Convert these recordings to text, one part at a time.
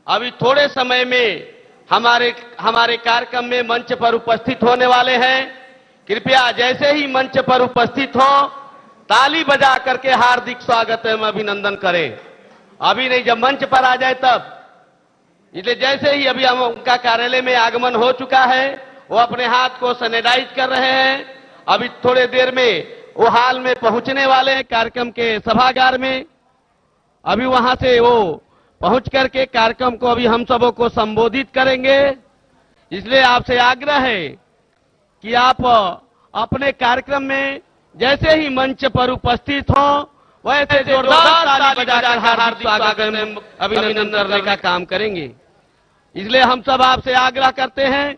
अभी थोड़े समय में हमारे कार्यक्रम में मंच पर उपस्थित होने वाले हैं। कृपया जैसे ही मंच पर उपस्थित हो ताली बजा करके हार्दिक स्वागत एवं अभिनंदन करें। अभी नहीं, जब मंच पर आ जाए तब। इसलिए जैसे ही अभी हम उनका कार्यालय में आगमन हो चुका है, वो अपने हाथ को सैनिटाइज कर रहे हैं। अभी थोड़े देर में वो हाल में पहुंचने वाले हैं, कार्यक्रम के सभागार में। अभी वहां से वो पहुंच करके कार्यक्रम को अभी हम सबों को संबोधित करेंगे। इसलिए आपसे आग्रह है कि आप अपने कार्यक्रम में जैसे ही मंच पर उपस्थित हो वैसे जोरदार ताली बजाकर हार्दिक स्वागत एवं अभिनंदन करने का काम करेंगे। इसलिए हम सब आपसे आग्रह करते हैं,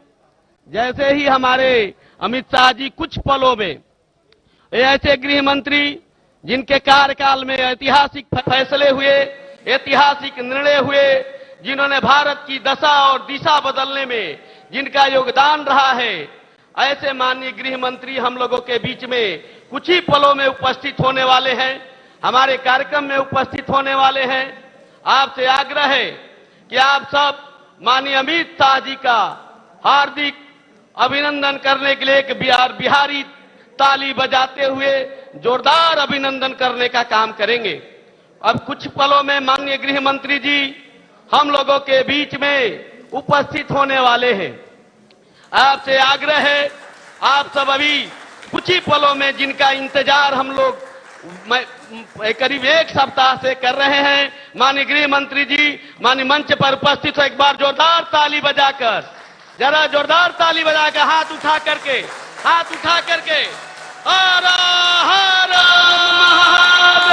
जैसे ही हमारे अमित शाह जी कुछ पलों में, ऐसे गृह मंत्री जिनके कार्यकाल में ऐतिहासिक फैसले हुए, ऐतिहासिक निर्णय हुए, जिन्होंने भारत की दशा और दिशा बदलने में जिनका योगदान रहा है, ऐसे माननीय गृह मंत्री हम लोगों के बीच में कुछ ही पलों में उपस्थित होने वाले हैं, हमारे कार्यक्रम में उपस्थित होने वाले हैं। आपसे आग्रह है कि आप सब माननीय अमित शाह जी का हार्दिक अभिनंदन करने के लिए एक बिहारी ताली बजाते हुए जोरदार अभिनंदन करने का काम करेंगे। अब कुछ पलों में माननीय गृह मंत्री जी हम लोगों के बीच में उपस्थित होने वाले हैं। आपसे आग्रह है, आप सब अभी कुछ ही पलों में, जिनका इंतजार हम लोग करीब एक सप्ताह से कर रहे हैं, माननीय गृह मंत्री जी माननीय मंच पर उपस्थित हो, एक बार जोरदार ताली बजाकर, जरा जोरदार ताली बजाकर, हाथ उठा करके हर हर महादेव।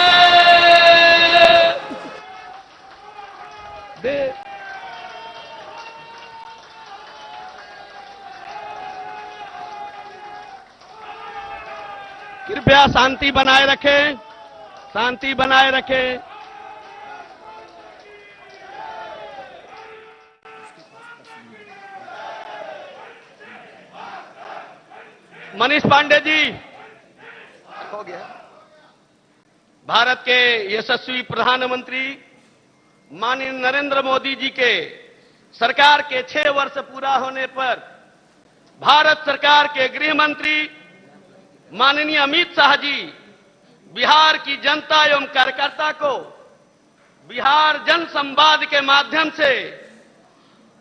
कृपया शांति बनाए रखें, शांति बनाए रखें। मनीष पांडे जी, हो गया। भारत के यशस्वी प्रधानमंत्री माननीय नरेंद्र मोदी जी के सरकार के 6 वर्ष पूरा होने पर भारत सरकार के गृह मंत्री माननीय अमित शाह जी बिहार की जनता एवं कार्यकर्ता को बिहार जन संवाद के माध्यम से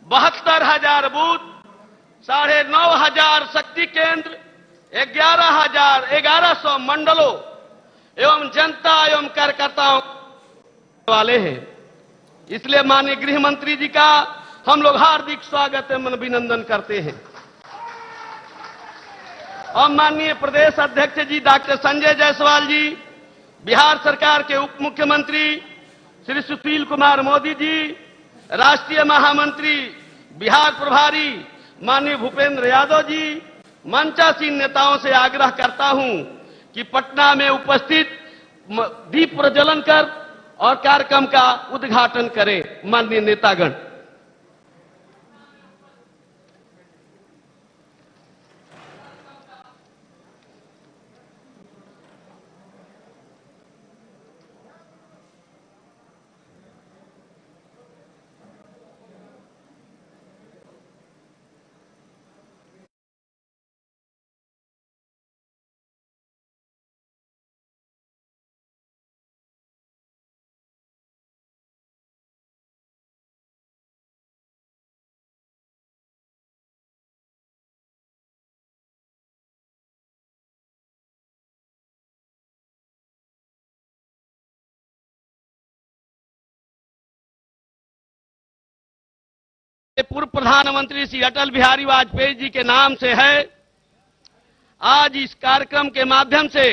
72,000 बूथ, 9,500 शक्ति केंद्र, 11,100 मंडलों एवं जनता एवं कार्यकर्ताओं वाले हैं। इसलिए माननीय गृह मंत्री जी का हम लोग हार्दिक स्वागत एवं अभिनंदन करते हैं। और माननीय प्रदेश अध्यक्ष जी डॉक्टर संजय जायसवाल जी, बिहार सरकार के उप मुख्यमंत्री श्री सुशील कुमार मोदी जी, राष्ट्रीय महामंत्री बिहार प्रभारी माननीय भूपेंद्र यादव जी, मंचासीन नेताओं से आग्रह करता हूं कि पटना में उपस्थित दीप प्रज्वलन कर और कार्यक्रम का उद्घाटन करें। माननीय नेतागण, पूर्व प्रधानमंत्री श्री अटल बिहारी वाजपेयी जी के नाम से है। आज इस कार्यक्रम के माध्यम से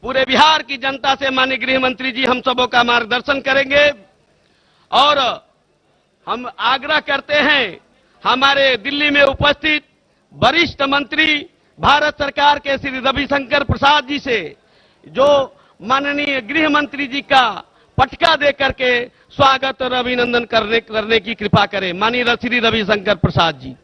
पूरे बिहार की जनता से माननीय गृह मंत्री जी हम सबों का मार्गदर्शन करेंगे और हम आग्रह करते हैं हमारे दिल्ली में उपस्थित वरिष्ठ मंत्री भारत सरकार के श्री रविशंकर प्रसाद जी से, जो माननीय गृह मंत्री जी का पटका दे करके स्वागत और अभिनंदन करने की कृपा करें। माननीय श्री रविशंकर प्रसाद जी।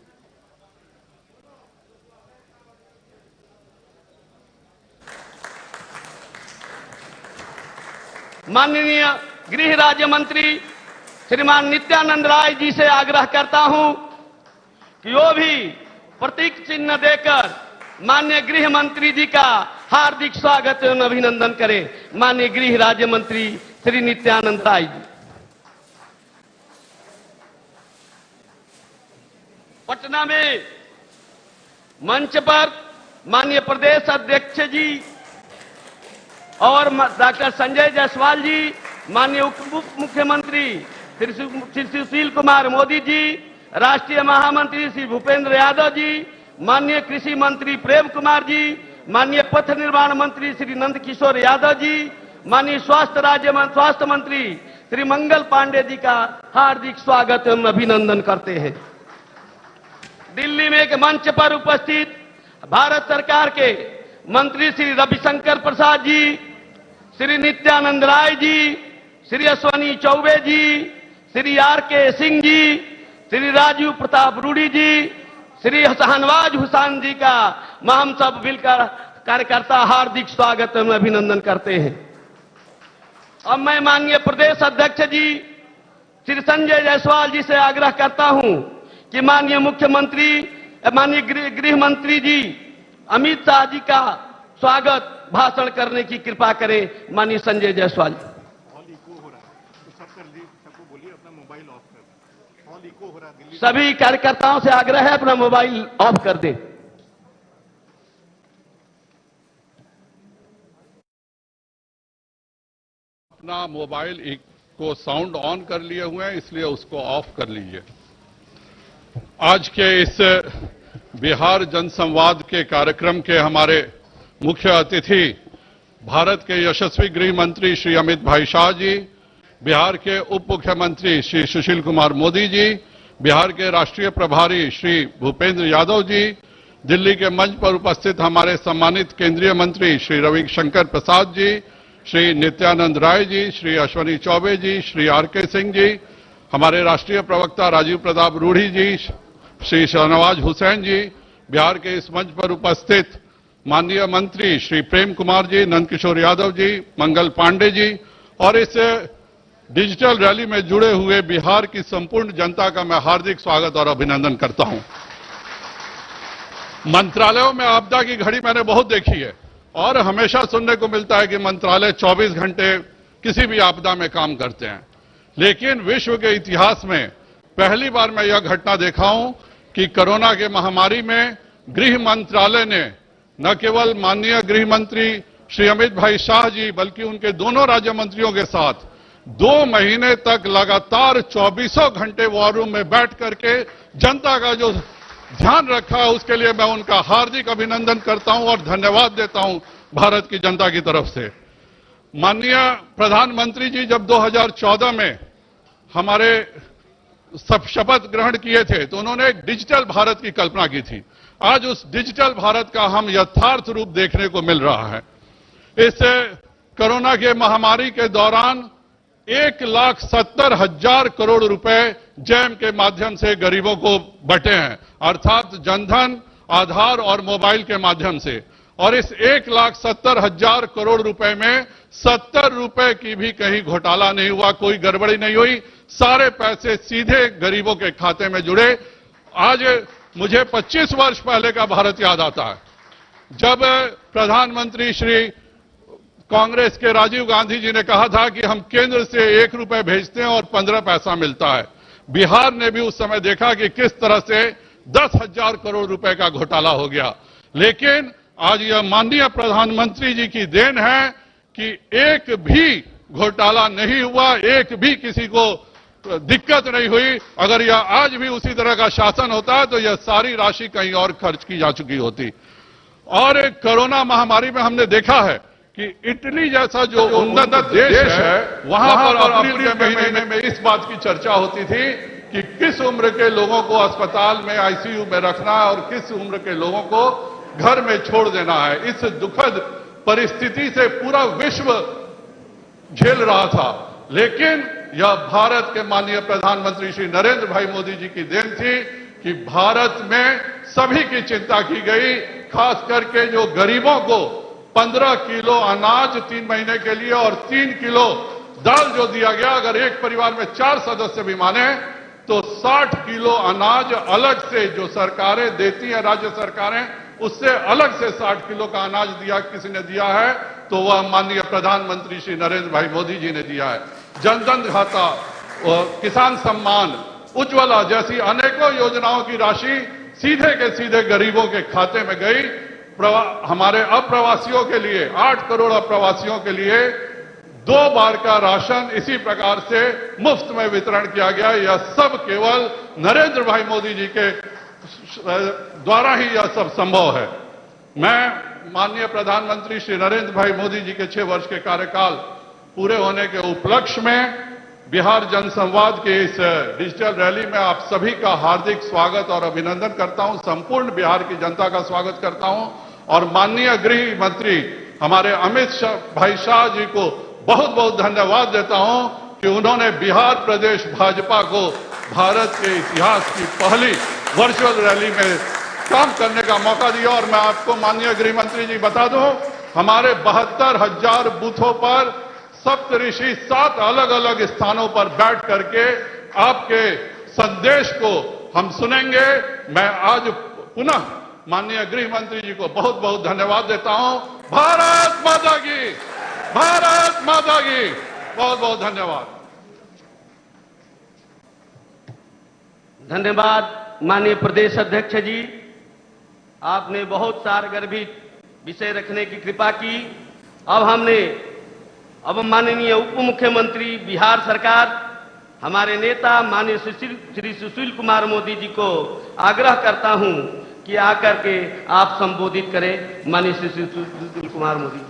माननीय गृह राज्य मंत्री श्रीमान नित्यानंद राय जी से आग्रह करता हूं कि वो भी प्रतीक चिन्ह देकर माननीय गृह मंत्री जी का हार्दिक स्वागत एवं अभिनंदन करें। माननीय गृह राज्य मंत्री श्री नित्यानंद राय जी। पटना में मंच पर माननीय प्रदेश अध्यक्ष जी और डॉक्टर संजय जायसवाल जी, माननीय उप मुख्यमंत्री श्री सुशील कुमार मोदी जी, राष्ट्रीय महामंत्री श्री भूपेंद्र यादव जी, माननीय कृषि मंत्री प्रेम कुमार जी, माननीय पथ निर्माण मंत्री श्री नंद किशोर यादव जी, माननीय स्वास्थ्य मंत्री श्री मंगल पांडे जी का हार्दिक स्वागत एवं अभिनंदन करते हैं। दिल्ली में एक मंच पर उपस्थित भारत सरकार के मंत्री श्री रविशंकर प्रसाद जी, श्री नित्यानंद राय जी, श्री अश्वनी चौबे जी, श्री आर.के. सिंह जी, श्री राजीव प्रताप रूडी जी, श्री शाहनवाज हुसैन जी का हम सब मिलकर कार्यकर्ता हार्दिक स्वागत एवं अभिनंदन करते हैं। अब मैं माननीय प्रदेश अध्यक्ष जी श्री संजय जायसवाल जी से आग्रह करता हूं कि माननीय मुख्यमंत्री माननीय गृह मंत्री जी अमित शाह जी का स्वागत भाषण करने की कृपा करें। माननीय संजय जायसवाल जी। सभी कार्यकर्ताओं से आग्रह है अपना मोबाइल ऑफ कर दें। अपना मोबाइल को साउंड ऑन कर लिए हुए हैं, इसलिए उसको ऑफ कर लीजिए। आज के इस बिहार जनसंवाद के कार्यक्रम के हमारे मुख्य अतिथि भारत के यशस्वी गृह मंत्री श्री अमित भाई शाह जी, बिहार के उप मुख्यमंत्री श्री सुशील कुमार मोदी जी, बिहार के राष्ट्रीय प्रभारी श्री भूपेंद्र यादव जी, दिल्ली के मंच पर उपस्थित हमारे सम्मानित केंद्रीय मंत्री श्री रविशंकर प्रसाद जी, श्री नित्यानंद राय जी, श्री अश्वनी चौबे जी, श्री आर.के. सिंह जी, हमारे राष्ट्रीय प्रवक्ता राजीव प्रताप रूडी जी, श्री शाहनवाज हुसैन जी, बिहार के इस मंच पर उपस्थित माननीय मंत्री श्री प्रेम कुमार जी, नंदकिशोर यादव जी, मंगल पांडे जी और इस डिजिटल रैली में जुड़े हुए बिहार की संपूर्ण जनता का मैं हार्दिक स्वागत और अभिनंदन करता हूं। मंत्रालयों में आपदा की घड़ी मैंने बहुत देखी है और हमेशा सुनने को मिलता है कि मंत्रालय 24 घंटे किसी भी आपदा में काम करते हैं, लेकिन विश्व के इतिहास में पहली बार मैं यह घटना देखा हूं कि कोरोना के महामारी में गृह मंत्रालय ने न केवल माननीय गृह मंत्री श्री अमित भाई शाह जी बल्कि उनके दोनों राज्य मंत्रियों के साथ 2 महीने तक लगातार 24 घंटे वॉर रूम में बैठ करके जनता का जो ध्यान रखा है उसके लिए मैं उनका हार्दिक अभिनंदन करता हूं और धन्यवाद देता हूं भारत की जनता की तरफ से। माननीय प्रधानमंत्री जी जब 2014 में हमारे शपथ ग्रहण किए थे तो उन्होंने एक डिजिटल भारत की कल्पना की थी। आज उस डिजिटल भारत का हम यथार्थ रूप देखने को मिल रहा है। इस कोरोना के महामारी के दौरान 1,70,000 करोड़ रुपए जैम के माध्यम से गरीबों को बंटे हैं, अर्थात जनधन, आधार और मोबाइल के माध्यम से। और इस 1,70,000 करोड़ रुपए में 70 रुपए की भी कहीं घोटाला नहीं हुआ, कोई गड़बड़ी नहीं हुई, सारे पैसे सीधे गरीबों के खाते में जुड़े। आज मुझे 25 वर्ष पहले का भारत याद आता है जब प्रधानमंत्री श्री कांग्रेस के राजीव गांधी जी ने कहा था कि हम केंद्र से 1 रुपए भेजते हैं और 15 पैसा मिलता है। बिहार ने भी उस समय देखा कि किस तरह से 10,000 करोड़ रुपए का घोटाला हो गया, लेकिन आज यह माननीय प्रधानमंत्री जी की देन है कि एक भी घोटाला नहीं हुआ, एक भी किसी को दिक्कत नहीं हुई। अगर यह आज भी उसी तरह का शासन होता है तो यह सारी राशि कहीं और खर्च की जा चुकी होती। और कोरोना महामारी में हमने देखा है कि इटली जैसा जो उन्नत देश है वहां पर अप्रैल के महीने में इस बात की चर्चा होती थी कि किस उम्र के लोगों को अस्पताल में आईसीयू में रखना है और किस उम्र के लोगों को घर में छोड़ देना है। इस दुखद परिस्थिति से पूरा विश्व झेल रहा था, लेकिन यह भारत के माननीय प्रधानमंत्री श्री नरेंद्र भाई मोदी जी की देन थी कि भारत में सभी की चिंता की गई, खास करके जो गरीबों को 15 किलो अनाज 3 महीने के लिए और 3 किलो दाल जो दिया गया, अगर एक परिवार में 4 सदस्य भी माने तो 60 किलो अनाज अलग से जो सरकारें देती हैं, राज्य सरकारें, उससे अलग से 60 किलो का अनाज दिया, किसी ने दिया है तो वह माननीय प्रधानमंत्री श्री नरेंद्र भाई मोदी जी ने दिया है। जनधन खाता, किसान सम्मान, उज्ज्वला जैसी अनेकों योजनाओं की राशि सीधे के सीधे गरीबों के खाते में गई। हमारे अप्रवासियों के लिए 8 करोड़ अप्रवासियों के लिए 2 बार का राशन इसी प्रकार से मुफ्त में वितरण किया गया। यह सब केवल नरेंद्र भाई मोदी जी के द्वारा ही यह सब संभव है। मैं माननीय प्रधानमंत्री श्री नरेंद्र भाई मोदी जी के 6 वर्ष के कार्यकाल पूरे होने के उपलक्ष्य में बिहार जनसंवाद के इस डिजिटल रैली में आप सभी का हार्दिक स्वागत और अभिनंदन करता हूं। संपूर्ण बिहार की जनता का स्वागत करता हूं और माननीय गृह मंत्री हमारे अमित भाई शाह जी को बहुत बहुत धन्यवाद देता हूं कि उन्होंने बिहार प्रदेश भाजपा को भारत के इतिहास की पहली वर्चुअल रैली में काम करने का मौका दिया। और मैं आपको माननीय गृह मंत्री जी बता दूं, हमारे 72,000 बूथों पर सप्तऋषि 7 अलग अलग स्थानों पर बैठ करके आपके संदेश को हम सुनेंगे। मैं आज पुनः माननीय गृह मंत्री जी को बहुत बहुत धन्यवाद देता हूं। भारत माता की, भारत माता की, बहुत बहुत धन्यवाद। धन्यवाद माननीय प्रदेश अध्यक्ष जी, आपने बहुत सारगर्भित विषय रखने की कृपा की। अब माननीय उप मुख्यमंत्री बिहार सरकार, हमारे नेता माननीय श्री सुशील कुमार मोदी जी को आग्रह करता हूं कि आकर के आप संबोधित करें। माननीय श्री सुशील कुमार मोदी।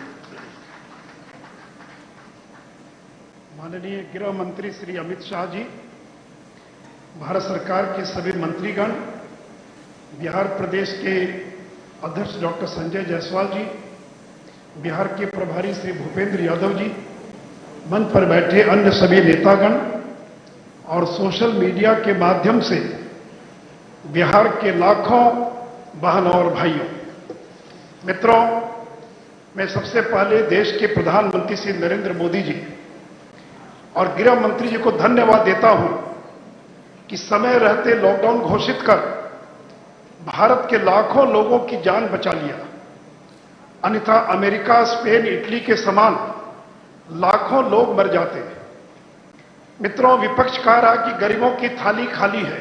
माननीय गृह मंत्री श्री अमित शाह जी, भारत सरकार के सभी मंत्रीगण, बिहार प्रदेश के अध्यक्ष डॉक्टर संजय जायसवाल जी, बिहार के प्रभारी श्री भूपेंद्र यादव जी, मंच पर बैठे अन्य सभी नेतागण और सोशल मीडिया के माध्यम से बिहार के लाखों बहनों और भाइयों, मित्रों, मैं सबसे पहले देश के प्रधानमंत्री श्री नरेंद्र मोदी जी और गृह मंत्री जी को धन्यवाद देता हूं कि समय रहते लॉकडाउन घोषित कर भारत के लाखों लोगों की जान बचा लिया। अन्यथा अमेरिका, स्पेन, इटली के समान लाखों लोग मर जाते। मित्रों, विपक्ष कह रहा कि गरीबों की थाली खाली है,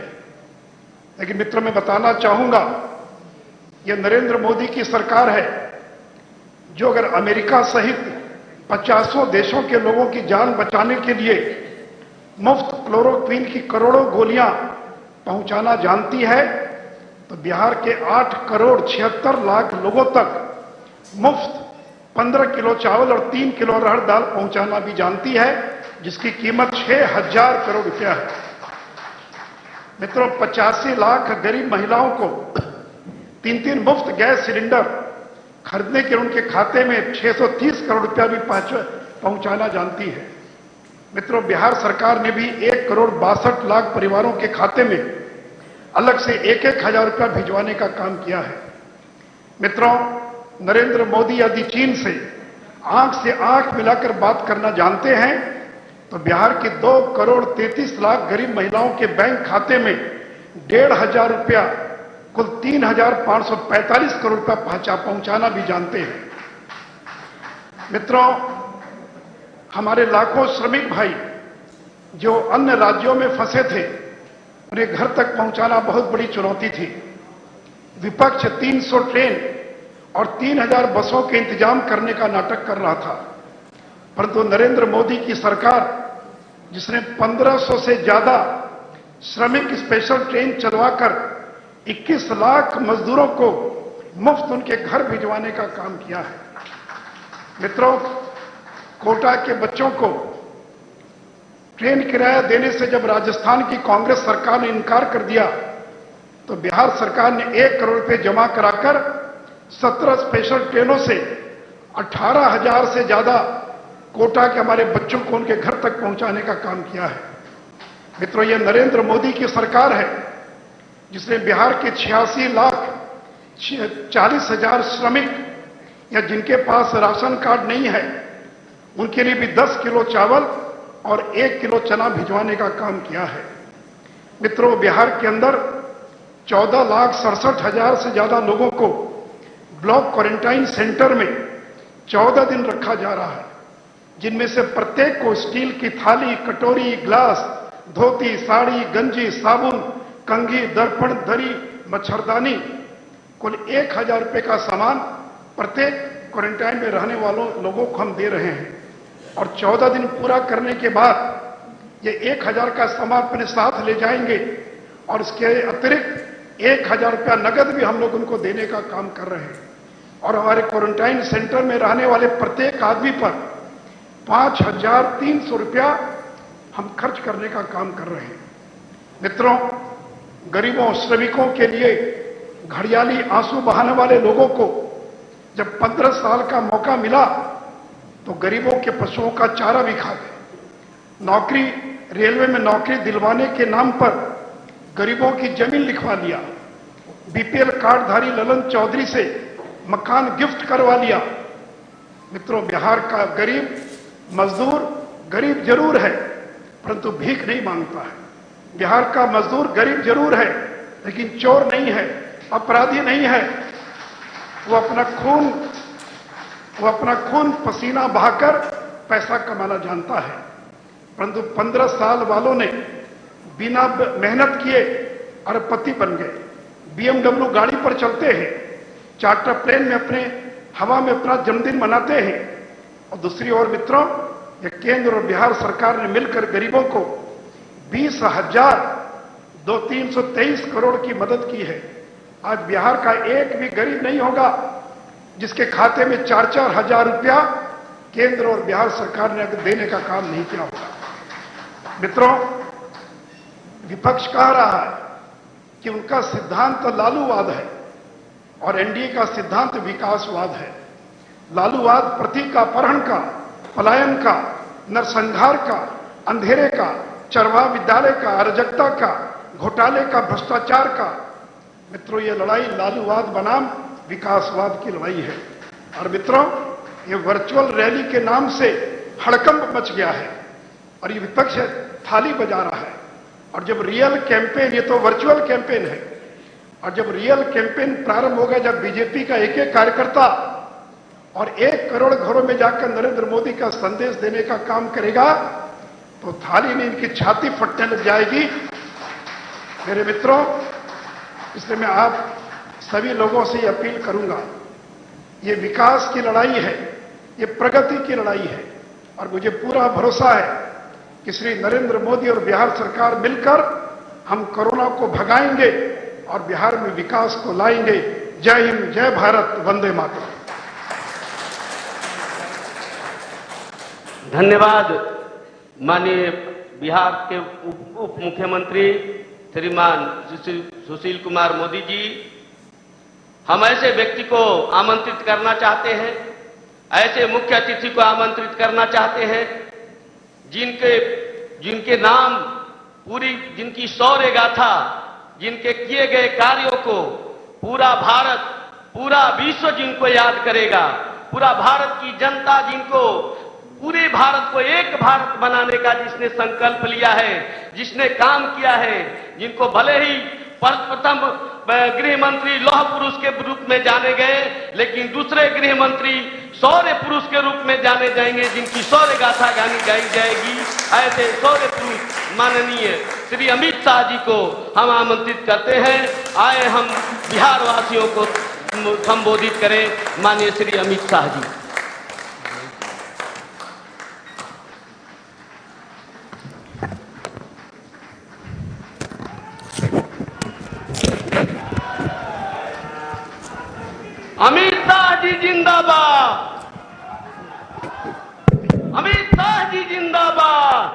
लेकिन मित्रों मैं बताना चाहूंगा, यह नरेंद्र मोदी की सरकार है जो अगर अमेरिका सहित 50 देशों के लोगों की जान बचाने के लिए मुफ्त क्लोरोक्विन की करोड़ों गोलियां पहुंचाना जानती है, तो बिहार के 8 करोड़ 76 लाख लोगों तक मुफ्त 15 किलो चावल और 3 किलो अरहर दाल पहुंचाना भी जानती है, जिसकी कीमत 6,000 करोड़ रुपया है। मित्रों, 85 लाख गरीब महिलाओं को 3 मुफ्त गैस सिलेंडर खरीदने के उनके खाते में 630 करोड़ रुपया भी पहुंचाना जानती है। मित्रों, बिहार सरकार ने भी 1 करोड़ 62 लाख परिवारों के खाते में अलग से 1-1 हजार रुपया भिजवाने का काम किया है। मित्रों, नरेंद्र मोदी यदि चीन से आंख मिलाकर बात करना जानते हैं, तो बिहार के 2 करोड़ 33 लाख गरीब महिलाओं के बैंक खाते में 1,500 रुपया, कुल 3,545 करोड़ रुपया पहुंचाना भी जानते हैं। मित्रों, हमारे लाखों श्रमिक भाई जो अन्य राज्यों में फंसे थे, उन्हें घर तक पहुंचाना बहुत बड़ी चुनौती थी। विपक्ष 300 ट्रेन और 3,000 बसों के इंतजाम करने का नाटक कर रहा था, परंतु नरेंद्र मोदी की सरकार, जिसने 1,500 से ज्यादा श्रमिक स्पेशल ट्रेन चलवाकर 21 लाख मजदूरों को मुफ्त उनके घर भिजवाने का काम किया है। मित्रों, कोटा के बच्चों को ट्रेन किराया देने से जब राजस्थान की कांग्रेस सरकार ने इनकार कर दिया, तो बिहार सरकार ने 1 करोड़ रुपए जमा कराकर 17 स्पेशल ट्रेनों से 18,000 से ज्यादा कोटा के हमारे बच्चों को उनके घर तक पहुंचाने का काम किया है। मित्रों, यह नरेंद्र मोदी की सरकार है जिसने बिहार के 86 लाख 40 हजार श्रमिक या जिनके पास राशन कार्ड नहीं है, उनके लिए भी 10 किलो चावल और 1 किलो चना भिजवाने का काम किया है। मित्रों, बिहार के अंदर 14,67,000 से ज्यादा लोगों को ब्लॉक क्वारंटाइन सेंटर में 14 दिन रखा जा रहा है, जिनमें से प्रत्येक को स्टील की थाली, कटोरी, ग्लास, धोती, साड़ी, गंजी, साबुन, कंघी, दर्पण, दरी, मच्छरदानी, कुल 1,000 रुपए का सामान प्रत्येक क्वारंटाइन में रहने वालों लोगों को हम दे रहे हैं। और 14 दिन पूरा करने के बाद ये 1,000 का सामान अपने साथ ले जाएंगे और इसके अतिरिक्त 1,000 रुपया नगद भी हम लोग उनको देने का काम कर रहे हैं। और हमारे क्वारंटाइन सेंटर में रहने वाले प्रत्येक आदमी पर 5,300 रुपया हम खर्च करने का काम कर रहे हैं। मित्रों, गरीबों, श्रमिकों के लिए घड़ियाली आंसू बहाने वाले लोगों को जब 15 साल का मौका मिला तो गरीबों के पशुओं का चारा भी खा गए। नौकरी, रेलवे में नौकरी दिलवाने के नाम पर गरीबों की जमीन लिखवा लिया। बीपीएल कार्डधारी ललन चौधरी से मकान गिफ्ट करवा लिया। मित्रों, बिहार का गरीब मजदूर गरीब जरूर है, परंतु भीख नहीं मांगता है। बिहार का मजदूर गरीब जरूर है, लेकिन चोर नहीं है, अपराधी नहीं है। वो अपना खून पसीना बहाकर पैसा कमाना जानता है। परंतु 15 साल वालों ने बिना मेहनत किए अरबपति बन गए। बीएमडब्ल्यू गाड़ी पर चलते हैं, चार्टर प्लेन में अपने हवा में अपना जन्मदिन मनाते हैं। और दूसरी ओर मित्रों, ये केंद्र और बिहार सरकार ने मिलकर गरीबों को 20,323 करोड़ की मदद की है। आज बिहार का एक भी गरीब नहीं होगा जिसके खाते में 4-4 हजार रुपया केंद्र और बिहार सरकार ने देने का काम नहीं किया होगा। मित्रों, विपक्ष कह रहा है कि उनका सिद्धांत लालूवाद है और एनडीए का सिद्धांत विकासवाद है। लालूवाद प्रतीकापहरण का, पलायन का, नरसंहार का, अंधेरे का, चरवाहा विद्यालय का, अराजकता का, घोटाले का, भ्रष्टाचार का। मित्रों, ये लड़ाई लालूवाद बनाम विकासवाद की लड़ाई है। और मित्रों, ये वर्चुअल रैली के नाम से हड़कंप मच गया है और ये विपक्ष थाली बजा रहा है। और जब रियल कैंपेन, ये तो वर्चुअल कैंपेन है, और जब रियल कैंपेन प्रारंभ होगा, जब बीजेपी का एक एक कार्यकर्ता और 1 करोड़ घरों में जाकर नरेंद्र मोदी का संदेश देने का काम करेगा, तो थाली में इनकी छाती फटने लग जाएगी। मेरे मित्रों, इसलिए मैं आप सभी लोगों से अपील करूंगा, ये विकास की लड़ाई है, ये प्रगति की लड़ाई है। और मुझे पूरा भरोसा है कि श्री नरेंद्र मोदी और बिहार सरकार मिलकर हम कोरोना को भगाएंगे और बिहार में विकास को लाएंगे। जय हिंद, जय भारत, वंदे मातरम। धन्यवाद माननीय बिहार के उप मुख्यमंत्री श्रीमान सुशील कुमार मोदी जी। हम ऐसे व्यक्ति को आमंत्रित करना चाहते हैं, ऐसे मुख्य अतिथि को आमंत्रित करना चाहते हैं जिनके नाम जिनकी शौर्य गाथा, जिनके किए गए कार्यों को पूरा भारत, पूरा विश्व जिनको याद करेगा, पूरा भारत की जनता जिनको पूरे भारत को एक भारत बनाने का जिसने संकल्प लिया है, जिसने काम किया है, जिनको भले ही प्रथम गृह मंत्री लौह पुरुष के रूप में जाने गए, लेकिन दूसरे गृह मंत्री शौर्य पुरुष के रूप में जाने जाएंगे, जिनकी शौर्य गाथा गाई जाएगी। ऐसे शौर्य पुरुष माननीय श्री अमित शाह जी को हम आमंत्रित करते हैं। आए हम बिहार वासियों को संबोधित करें। माननीय श्री अमित शाह जी। अमित शाह जी जिंदाबाद, अमित शाह जी जिंदाबाद,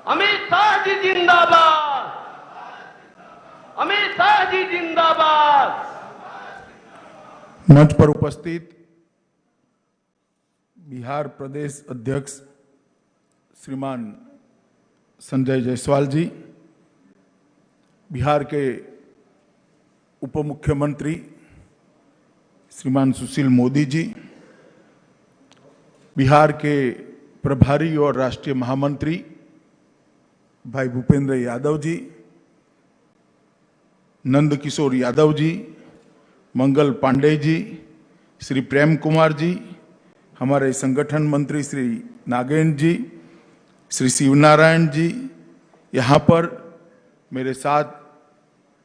अमित शाह जी जिंदाबाद, अमित शाह जी जिंदाबाद। मंच पर उपस्थित बिहार प्रदेश अध्यक्ष श्रीमान संजय जायसवाल जी, बिहार के उप मुख्यमंत्री श्रीमान सुशील मोदी जी, बिहार के प्रभारी और राष्ट्रीय महामंत्री भाई भूपेंद्र यादव जी, नंद किशोर यादव जी, मंगल पांडे जी, श्री प्रेम कुमार जी, हमारे संगठन मंत्री श्री नागेंद्र जी, श्री शिवनारायण जी, यहाँ पर मेरे साथ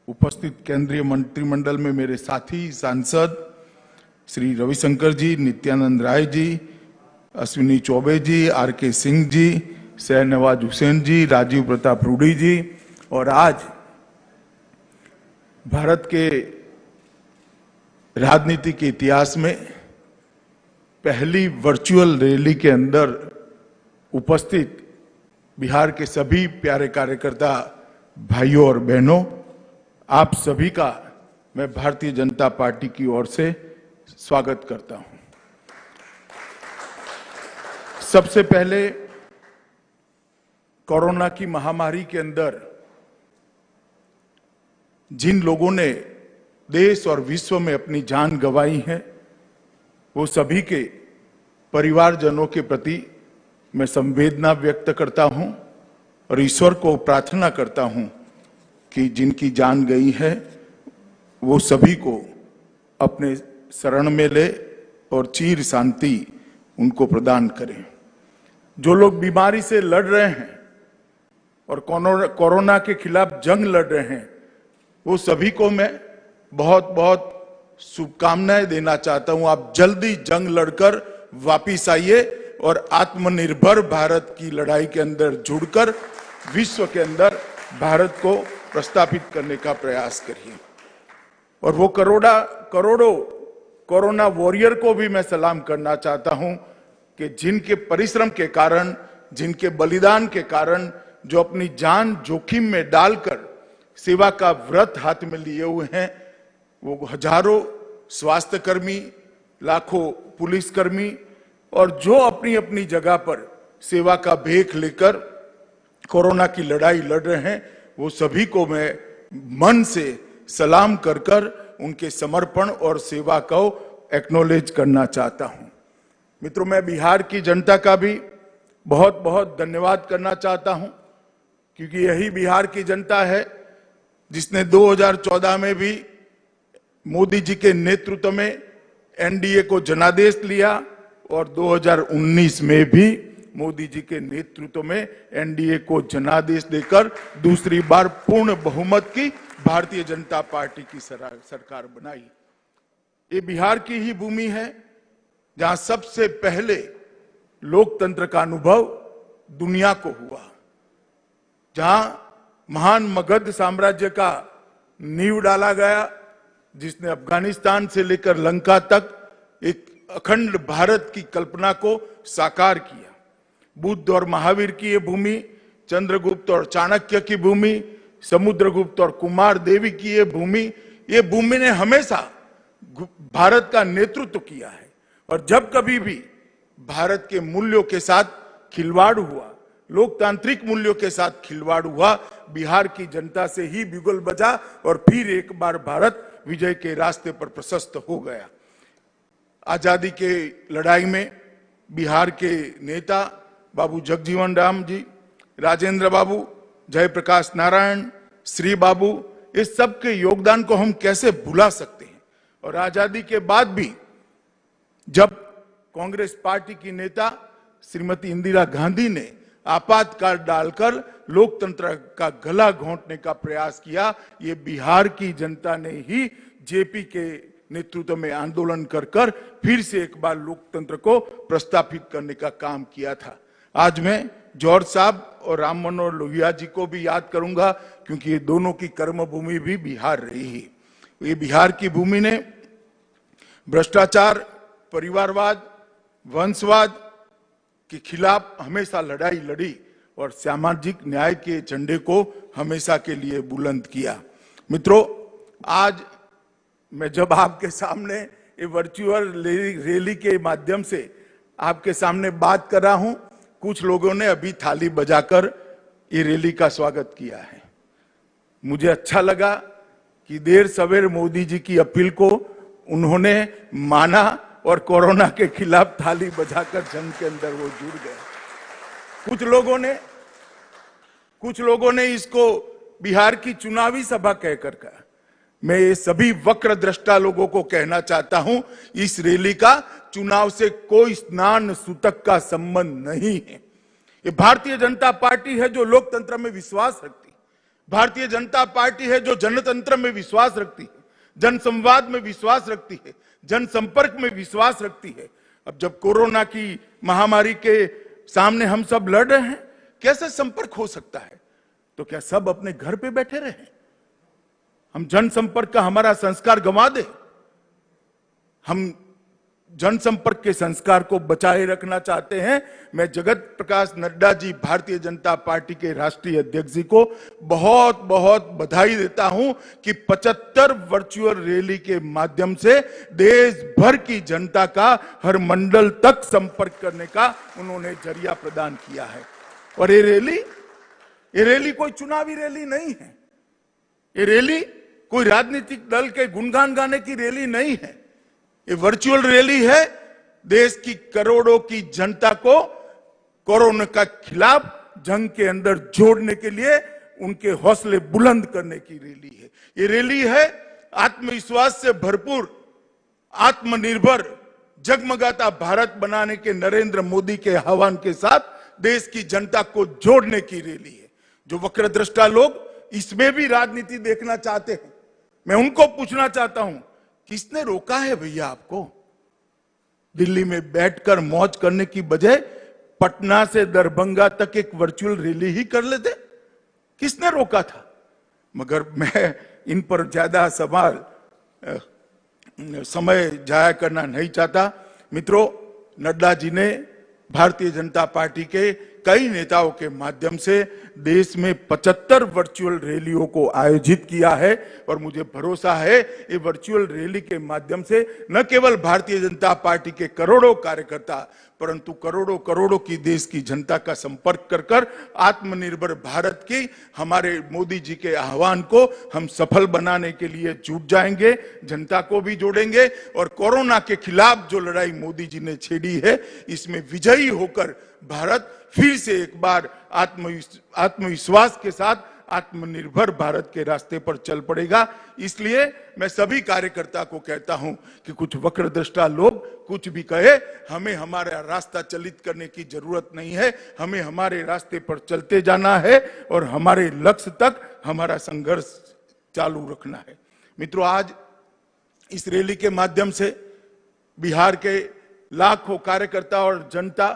उपस्थित केंद्रीय मंत्रिमंडल में मेरे साथी सांसद श्री रविशंकर जी, नित्यानंद राय जी, अश्विनी चौबे जी, आर के सिंह जी, शहनवाज हुसैन जी, राजीव प्रताप रूडी जी, और आज भारत के राजनीति के इतिहास में पहली वर्चुअल रैली के अंदर उपस्थित बिहार के सभी प्यारे कार्यकर्ता भाइयों और बहनों, आप सभी का मैं भारतीय जनता पार्टी की ओर से स्वागत करता हूं। सबसे पहले कोरोना की महामारी के अंदर जिन लोगों ने देश और विश्व में अपनी जान गंवाई है, वो सभी के परिवारजनों के प्रति मैं संवेदना व्यक्त करता हूं और ईश्वर को प्रार्थना करता हूं कि जिनकी जान गई है वो सभी को अपने शरण में ले और चिर शांति उनको प्रदान करें। जो लोग बीमारी से लड़ रहे हैं और कोरोना के खिलाफ जंग लड़ रहे हैं, वो सभी को मैं बहुत बहुत शुभकामनाएं देना चाहता हूं। आप जल्दी जंग लड़कर वापिस आइए और आत्मनिर्भर भारत की लड़ाई के अंदर जुड़कर विश्व के अंदर भारत को प्रस्थापित करने का प्रयास करिए। और वो करोड़ों कोरोना वॉरियर को भी मैं सलाम करना चाहता हूं कि जिनके परिश्रम के कारण, जिनके बलिदान के कारण, जो अपनी जान जोखिम में डालकर सेवा का व्रत हाथ में लिए हुए हैं, वो हजारों स्वास्थ्यकर्मी, लाखों पुलिसकर्मी और जो अपनी अपनी जगह पर सेवा का भेख लेकर कोरोना की लड़ाई लड़ रहे हैं, वो सभी को मैं मन से सलाम कर कर उनके समर्पण और सेवा को एक्नॉलेज करना चाहता हूं। मित्रों, मैं बिहार की जनता का भी बहुत बहुत धन्यवाद करना चाहता हूं, क्योंकि यही बिहार की जनता है जिसने 2014 में भी मोदी जी के नेतृत्व में एनडीए को जनादेश लिया और 2019 में भी मोदी जी के नेतृत्व में एनडीए को जनादेश देकर दूसरी बार पूर्ण बहुमत की भारतीय जनता पार्टी की सरकार बनाई। ये बिहार की ही भूमि है जहां सबसे पहले लोकतंत्र का अनुभव दुनिया को हुआ, जहां महान मगध साम्राज्य का नींव डाला गया, जिसने अफगानिस्तान से लेकर लंका तक एक अखंड भारत की कल्पना को साकार किया। बुद्ध और महावीर की ये भूमि, चंद्रगुप्त और चाणक्य की भूमि, समुद्रगुप्त और कुमार देवी की ये भूमि ने हमेशा भारत का नेतृत्व किया है। और जब कभी भी भारत के मूल्यों के साथ खिलवाड़ हुआ, लोकतांत्रिक मूल्यों के साथ खिलवाड़ हुआ, बिहार की जनता से ही बिगुल बजा और फिर एक बार भारत विजय के रास्ते पर प्रशस्त हो गया। आजादी के लड़ाई में बिहार के नेता बाबू जगजीवन राम जी, राजेंद्र बाबू, जयप्रकाश नारायण, श्री बाबू, इस सब के योगदान को हम कैसे भुला सकते हैं। और आजादी के बाद भी जब कांग्रेस पार्टी की नेता श्रीमती इंदिरा गांधी ने आपातकाल डालकर लोकतंत्र का गला घोंटने का प्रयास किया, ये बिहार की जनता ने ही जेपी के नेतृत्व में आंदोलन कर कर फिर से एक बार लोकतंत्र को प्रस्थापित करने का काम किया था। आज मैं जॉर्ज साहब और राम मनोहर लोहिया जी को भी याद करूंगा, क्योंकि ये दोनों की कर्मभूमि भी बिहार रही है। ये बिहार की भूमि ने भ्रष्टाचार, परिवारवाद, वंशवाद के खिलाफ हमेशा लड़ाई लड़ी और सामाजिक न्याय के झंडे को हमेशा के लिए बुलंद किया। मित्रों, आज मैं जब आपके सामने ये वर्चुअल रैली के माध्यम से आपके सामने बात कर रहा हूं, कुछ लोगों ने अभी थाली बजाकर ये रैली का स्वागत किया है। मुझे अच्छा लगा कि देर सवेर मोदी जी की अपील को उन्होंने माना और कोरोना के खिलाफ थाली बजाकर जंग के अंदर वो जुड़ गए। कुछ लोगों ने इसको बिहार की चुनावी सभा कहकर कहा। मैं ये सभी वक्र दृष्टा लोगों को कहना चाहता हूं, इस रैली का चुनाव से कोई स्नान सूतक का संबंध नहीं है। ये भारतीय जनता पार्टी है जो लोकतंत्र में विश्वास रखती है, भारतीय जनता पार्टी है जो जनतंत्र में विश्वास रखती है, जनसंवाद में विश्वास रखती है, जनसंपर्क में विश्वास रखती है। अब जब कोरोना की महामारी के सामने हम सब लड़ रहे हैं, कैसे संपर्क हो सकता है? तो क्या सब अपने घर पे बैठे रहे? हम जनसंपर्क का हमारा संस्कार गंवा दे? हम जनसंपर्क के संस्कार को बचाए रखना चाहते हैं। मैं जगत प्रकाश नड्डा जी, भारतीय जनता पार्टी के राष्ट्रीय अध्यक्ष जी को बहुत बहुत बधाई देता हूं कि 75 वर्चुअल रैली के माध्यम से देश भर की जनता का हर मंडल तक संपर्क करने का उन्होंने जरिया प्रदान किया है। और ये रैली कोई चुनावी रैली नहीं है, ये रैली कोई राजनीतिक दल के गुणगान गाने की रैली नहीं है। ये वर्चुअल रैली है देश की करोड़ों की जनता को कोरोना के खिलाफ जंग के अंदर जोड़ने के लिए उनके हौसले बुलंद करने की रैली है। ये रैली है आत्मविश्वास से भरपूर, आत्मनिर्भर, जगमगाता भारत बनाने के नरेंद्र मोदी के आह्वान के साथ देश की जनता को जोड़ने की रैली है। जो वक्रदृष्टा लोग इसमें भी राजनीति देखना चाहते हैं, मैं उनको पूछना चाहता हूं, किसने रोका है भैया आपको? दिल्ली में बैठकर मौज करने की बजाय पटना से दरभंगा तक एक वर्चुअल रैली ही कर लेते। किसने रोका था? मगर मैं इन पर ज्यादा समय जाया करना नहीं चाहता। मित्रों, नड्डा जी ने भारतीय जनता पार्टी के कई नेताओं के माध्यम से देश में 75 वर्चुअल रैलियों को आयोजित किया है और मुझे भरोसा है ये वर्चुअल रैली के माध्यम से न केवल भारतीय जनता पार्टी के करोड़ों कार्यकर्ता परंतु करोड़ों की देश की जनता का संपर्क कर आत्मनिर्भर भारत की हमारे मोदी जी के आह्वान को हम सफल बनाने के लिए जुट जाएंगे, जनता को भी जोड़ेंगे और कोरोना के खिलाफ जो लड़ाई मोदी जी ने छेड़ी है इसमें विजयी होकर भारत फिर से एक बार आत्मविश्वास के साथ आत्मनिर्भर भारत के रास्ते पर चल पड़ेगा। इसलिए मैं सभी कार्यकर्ता को कहता हूं कि कुछ वक्रदृष्टा लोग कुछ भी कहे, हमें हमारा रास्ता चलित करने की जरूरत नहीं है। हमें हमारे रास्ते पर चलते जाना है और हमारे लक्ष्य तक हमारा संघर्ष चालू रखना है। मित्रों, आज इस रैली के माध्यम से बिहार के लाखों कार्यकर्ता और जनता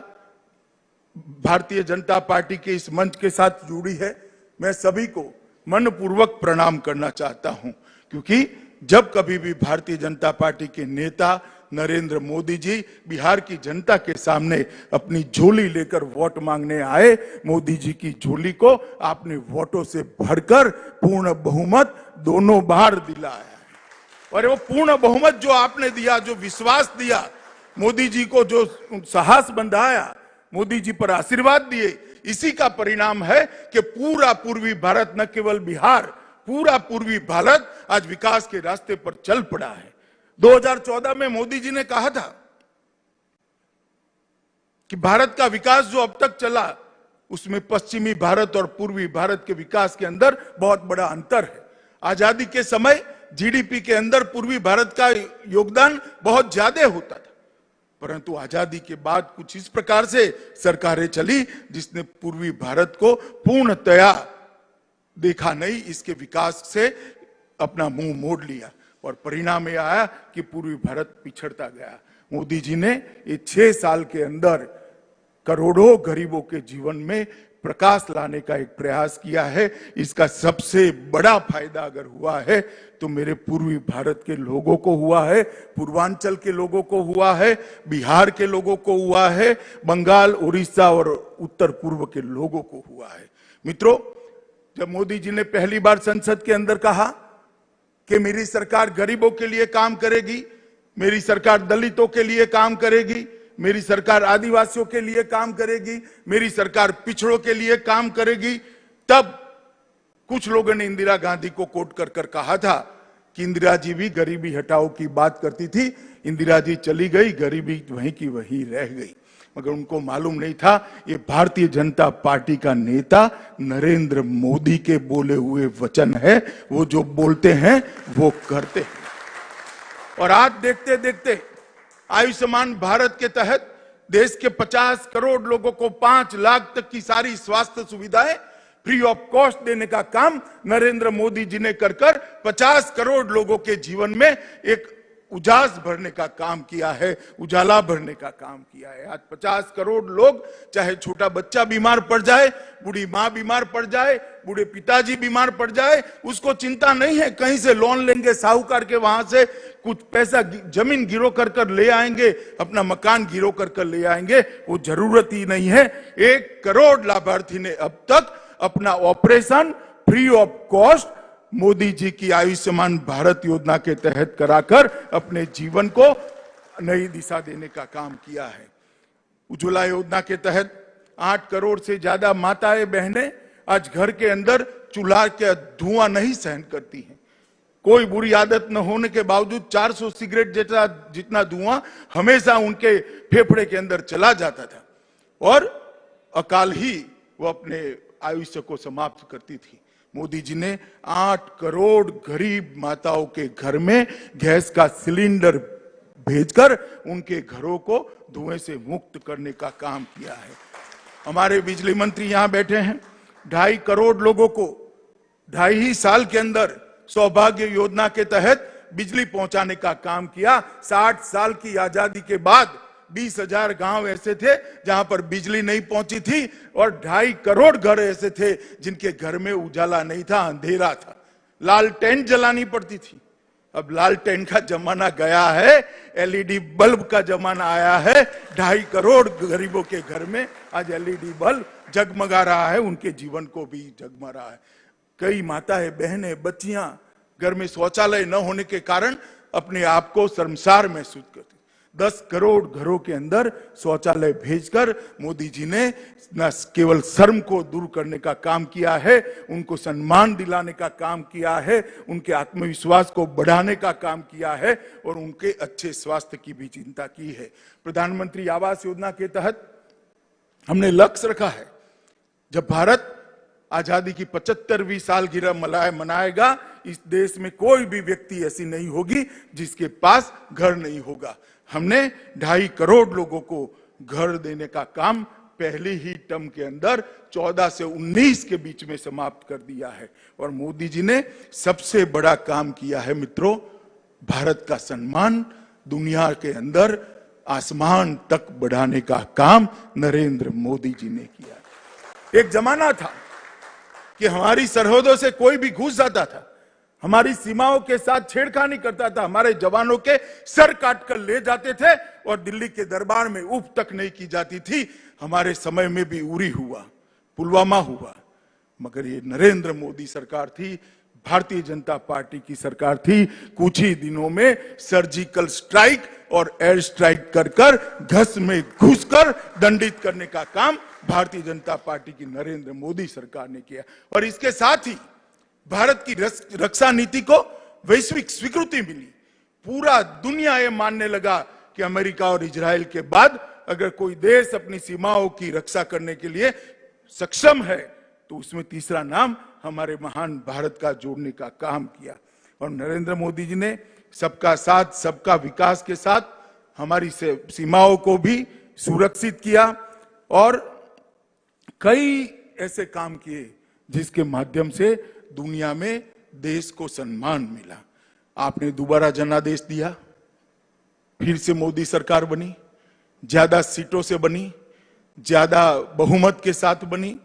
भारतीय जनता पार्टी के इस मंच के साथ जुड़ी है। मैं सभी को मनपूर्वक प्रणाम करना चाहता हूं, क्योंकि जब कभी भी भारतीय जनता पार्टी के नेता नरेंद्र मोदी जी बिहार की जनता के सामने अपनी झोली लेकर वोट मांगने आए, मोदी जी की झोली को आपने वोटों से भरकर पूर्ण बहुमत दोनों बार दिलाया है। और वो पूर्ण बहुमत जो आपने दिया, जो विश्वास दिया, मोदी जी को जो साहस बंधाया, मोदी जी पर आशीर्वाद दिए, इसी का परिणाम है कि पूरा पूर्वी भारत, न केवल बिहार, पूरा पूर्वी भारत आज विकास के रास्ते पर चल पड़ा है। 2014 में मोदी जी ने कहा था कि भारत का विकास जो अब तक चला उसमें पश्चिमी भारत और पूर्वी भारत के विकास के अंदर बहुत बड़ा अंतर है। आजादी के समय जीडीपी के अंदर पूर्वी भारत का योगदान बहुत ज्यादा होता था, परंतु आजादी के बाद कुछ इस प्रकार से सरकारें चली जिसने पूर्वी भारत को पूर्णतया देखा नहीं, इसके विकास से अपना मुंह मोड़ लिया और परिणाम यह आया कि पूर्वी भारत पिछड़ता गया। मोदी जी ने ये 6 साल के अंदर करोड़ों गरीबों के जीवन में प्रकाश लाने का एक प्रयास किया है। इसका सबसे बड़ा फायदा अगर हुआ है तो मेरे पूर्वी भारत के लोगों को हुआ है, पूर्वांचल के लोगों को हुआ है, बिहार के लोगों को हुआ है, बंगाल, उड़ीसा और उत्तर पूर्व के लोगों को हुआ है। मित्रों, जब मोदी जी ने पहली बार संसद के अंदर कहा कि मेरी सरकार गरीबों के लिए काम करेगी, मेरी सरकार दलितों के लिए काम करेगी, मेरी सरकार आदिवासियों के लिए काम करेगी, मेरी सरकार पिछड़ों के लिए काम करेगी, तब कुछ लोगों ने इंदिरा गांधी को कोट कर कर कहा था कि इंदिरा जी भी गरीबी हटाओ की बात करती थी, इंदिरा जी चली गई, गरीबी वहीं की वहीं रह गई। मगर उनको मालूम नहीं था ये भारतीय जनता पार्टी का नेता नरेंद्र मोदी के बोले हुए वचन है। वो जो बोलते हैं वो करते हैं। और आज देखते देखते आयुष्मान भारत के तहत देश के 50 करोड़ लोगों को 5 लाख तक की सारी स्वास्थ्य सुविधाएं फ्री ऑफ कॉस्ट देने का काम नरेंद्र मोदी जी ने कर 50 करोड़ लोगों के जीवन में एक उजास भरने का काम किया है, उजाला भरने का काम किया है। आज 50 करोड़ लोग, चाहे छोटा बच्चा बीमार पड़ जाए, बूढ़ी माँ बीमार पड़ जाए, बूढ़े पिताजी बीमार पड़ जाए, उसको चिंता नहीं है कहीं से लोन लेंगे साहूकार के, वहां से कुछ पैसा जमीन गिरो कर ले आएंगे, अपना मकान गिरो कर ले आएंगे, वो जरूरत ही नहीं है। 1 करोड़ लाभार्थी ने अब तक अपना operation free of cost Modi ji की आयुष्मान भारत योजना के तहत कराकर अपने जीवन को नई दिशा देने का काम किया है। उज्ज्वला योजना के तहत 8 करोड़ से ज्यादा माताएं बहनें आज घर के अंदर चूल्हा के धुआं नहीं सहन करती हैं। कोई बुरी आदत न होने के बावजूद 400 सिगरेट जैसा जितना धुआं हमेशा उनके फेफड़े के अंदर चला जाता था और अकाल ही वो अपने आयुष्य को समाप्त करती थी। मोदी जी ने 8 करोड़ गरीब माताओं के घर में गैस का सिलेंडर भेजकर उनके घरों को धुएं से मुक्त करने का काम किया है। हमारे बिजली मंत्री यहां बैठे हैं, 2.5 करोड़ लोगों को 2.5 साल के अंदर सौभाग्य योजना के तहत बिजली पहुंचाने का काम किया। 60 साल की आजादी के बाद 20,000 गांव ऐसे थे जहां पर बिजली नहीं पहुंची थी और 2.5 करोड़ घर ऐसे थे जिनके घर में उजाला नहीं था, अंधेरा था, लालटेन जलानी पड़ती थी। अब लालटेन का जमाना गया है, एलईडी बल्ब का जमाना आया है। 2.5 करोड़ गरीबों के घर में आज एलईडी बल्ब जगमगा रहा है, उनके जीवन को भी जगमगा रहा है। कई माताएं बहनें बच्चियां घर में शौचालय न होने के कारण अपने आप को शर्मसार महसूस करती। 10 करोड़ घरों के अंदर शौचालय भेजकर मोदी जी ने न केवल शर्म को दूर करने का काम किया है, उनको सम्मान दिलाने का काम किया है, उनके आत्मविश्वास को बढ़ाने का काम किया है और उनके अच्छे स्वास्थ्य की भी चिंता की है। प्रधानमंत्री आवास योजना के तहत हमने लक्ष्य रखा है, जब भारत आजादी की 75वीं सालगिरह मनाएगा, इस देश में कोई भी व्यक्ति ऐसी नहीं होगी जिसके पास घर नहीं होगा। हमने 2.5 करोड़ लोगों को घर देने का काम पहले ही टर्म के अंदर 14 से 19 के बीच में समाप्त कर दिया है। और मोदी जी ने सबसे बड़ा काम किया है मित्रों, भारत का सम्मान दुनिया के अंदर आसमान तक बढ़ाने का काम नरेंद्र मोदी जी ने किया। एक जमाना था कि हमारी सरहदों से कोई भी घुस जाता था, हमारी सीमाओं के साथ छेड़खानी करता था, हमारे जवानों के सर काटकर ले जाते थे और दिल्ली के दरबार में उफ तक नहीं की जाती थी। हमारे समय में भी उरी हुआ, पुलवामा हुआ, मगर ये नरेंद्र मोदी सरकार थी, भारतीय जनता पार्टी की सरकार थी। कुछ ही दिनों में सर्जिकल स्ट्राइक और एयर स्ट्राइक कर घस में घुसकर दंडित करने का काम भारतीय जनता पार्टी की नरेंद्र मोदी सरकार ने किया। और इसके साथ ही भारत की रक्षा नीति को वैश्विक स्वीकृति मिली। पूरा दुनिया ये मानने लगा कि अमेरिका और इजराइल के बाद अगर कोई देश अपनी सीमाओं की रक्षा करने के लिए सक्षम है तो उसमें तीसरा नाम हमारे महान भारत का जोड़ने का काम किया। और नरेंद्र मोदी जी ने सबका साथ सबका विकास के साथ हमारी सीमाओं को भी सुरक्षित किया और कई ऐसे काम किए जिसके माध्यम से दुनिया में देश को सम्मान मिला। आपने दोबारा जनादेश दिया, फिर से मोदी सरकार बनी, ज्यादा सीटों से बनी, ज्यादा बहुमत के साथ बनी,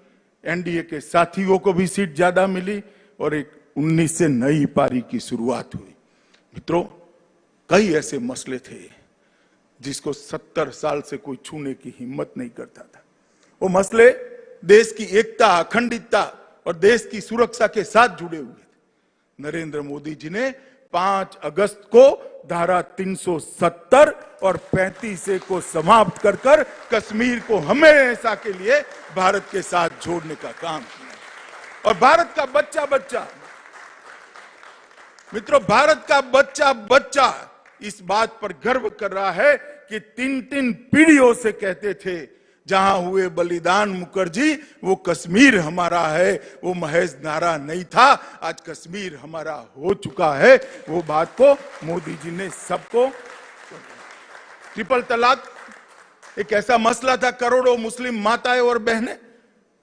एनडीए के साथियों को भी सीट ज्यादा मिली और एक 19 से नई पारी की शुरुआत हुई। मित्रों, कई ऐसे मसले थे जिसको 70 साल से कोई छूने की हिम्मत नहीं करता था। वो मसले देश की एकता, अखंडितता और देश की सुरक्षा के साथ जुड़े हुए थे। नरेंद्र मोदी जी ने 5 अगस्त को धारा 370 और 35 को समाप्त कर कश्मीर को हमेशा के लिए भारत के साथ जोड़ने का काम किया। और भारत का बच्चा बच्चा, मित्रों, भारत का बच्चा बच्चा इस बात पर गर्व कर रहा है कि 3-3 पीढ़ियों से कहते थे जहां हुए बलिदान मुखर्जी वो कश्मीर हमारा है, वो महज नारा नहीं था, आज कश्मीर हमारा हो चुका है। वो बात को मोदी जी ने सबको, ट्रिपल तलाक एक ऐसा मसला था, करोड़ों मुस्लिम माताएं और बहनें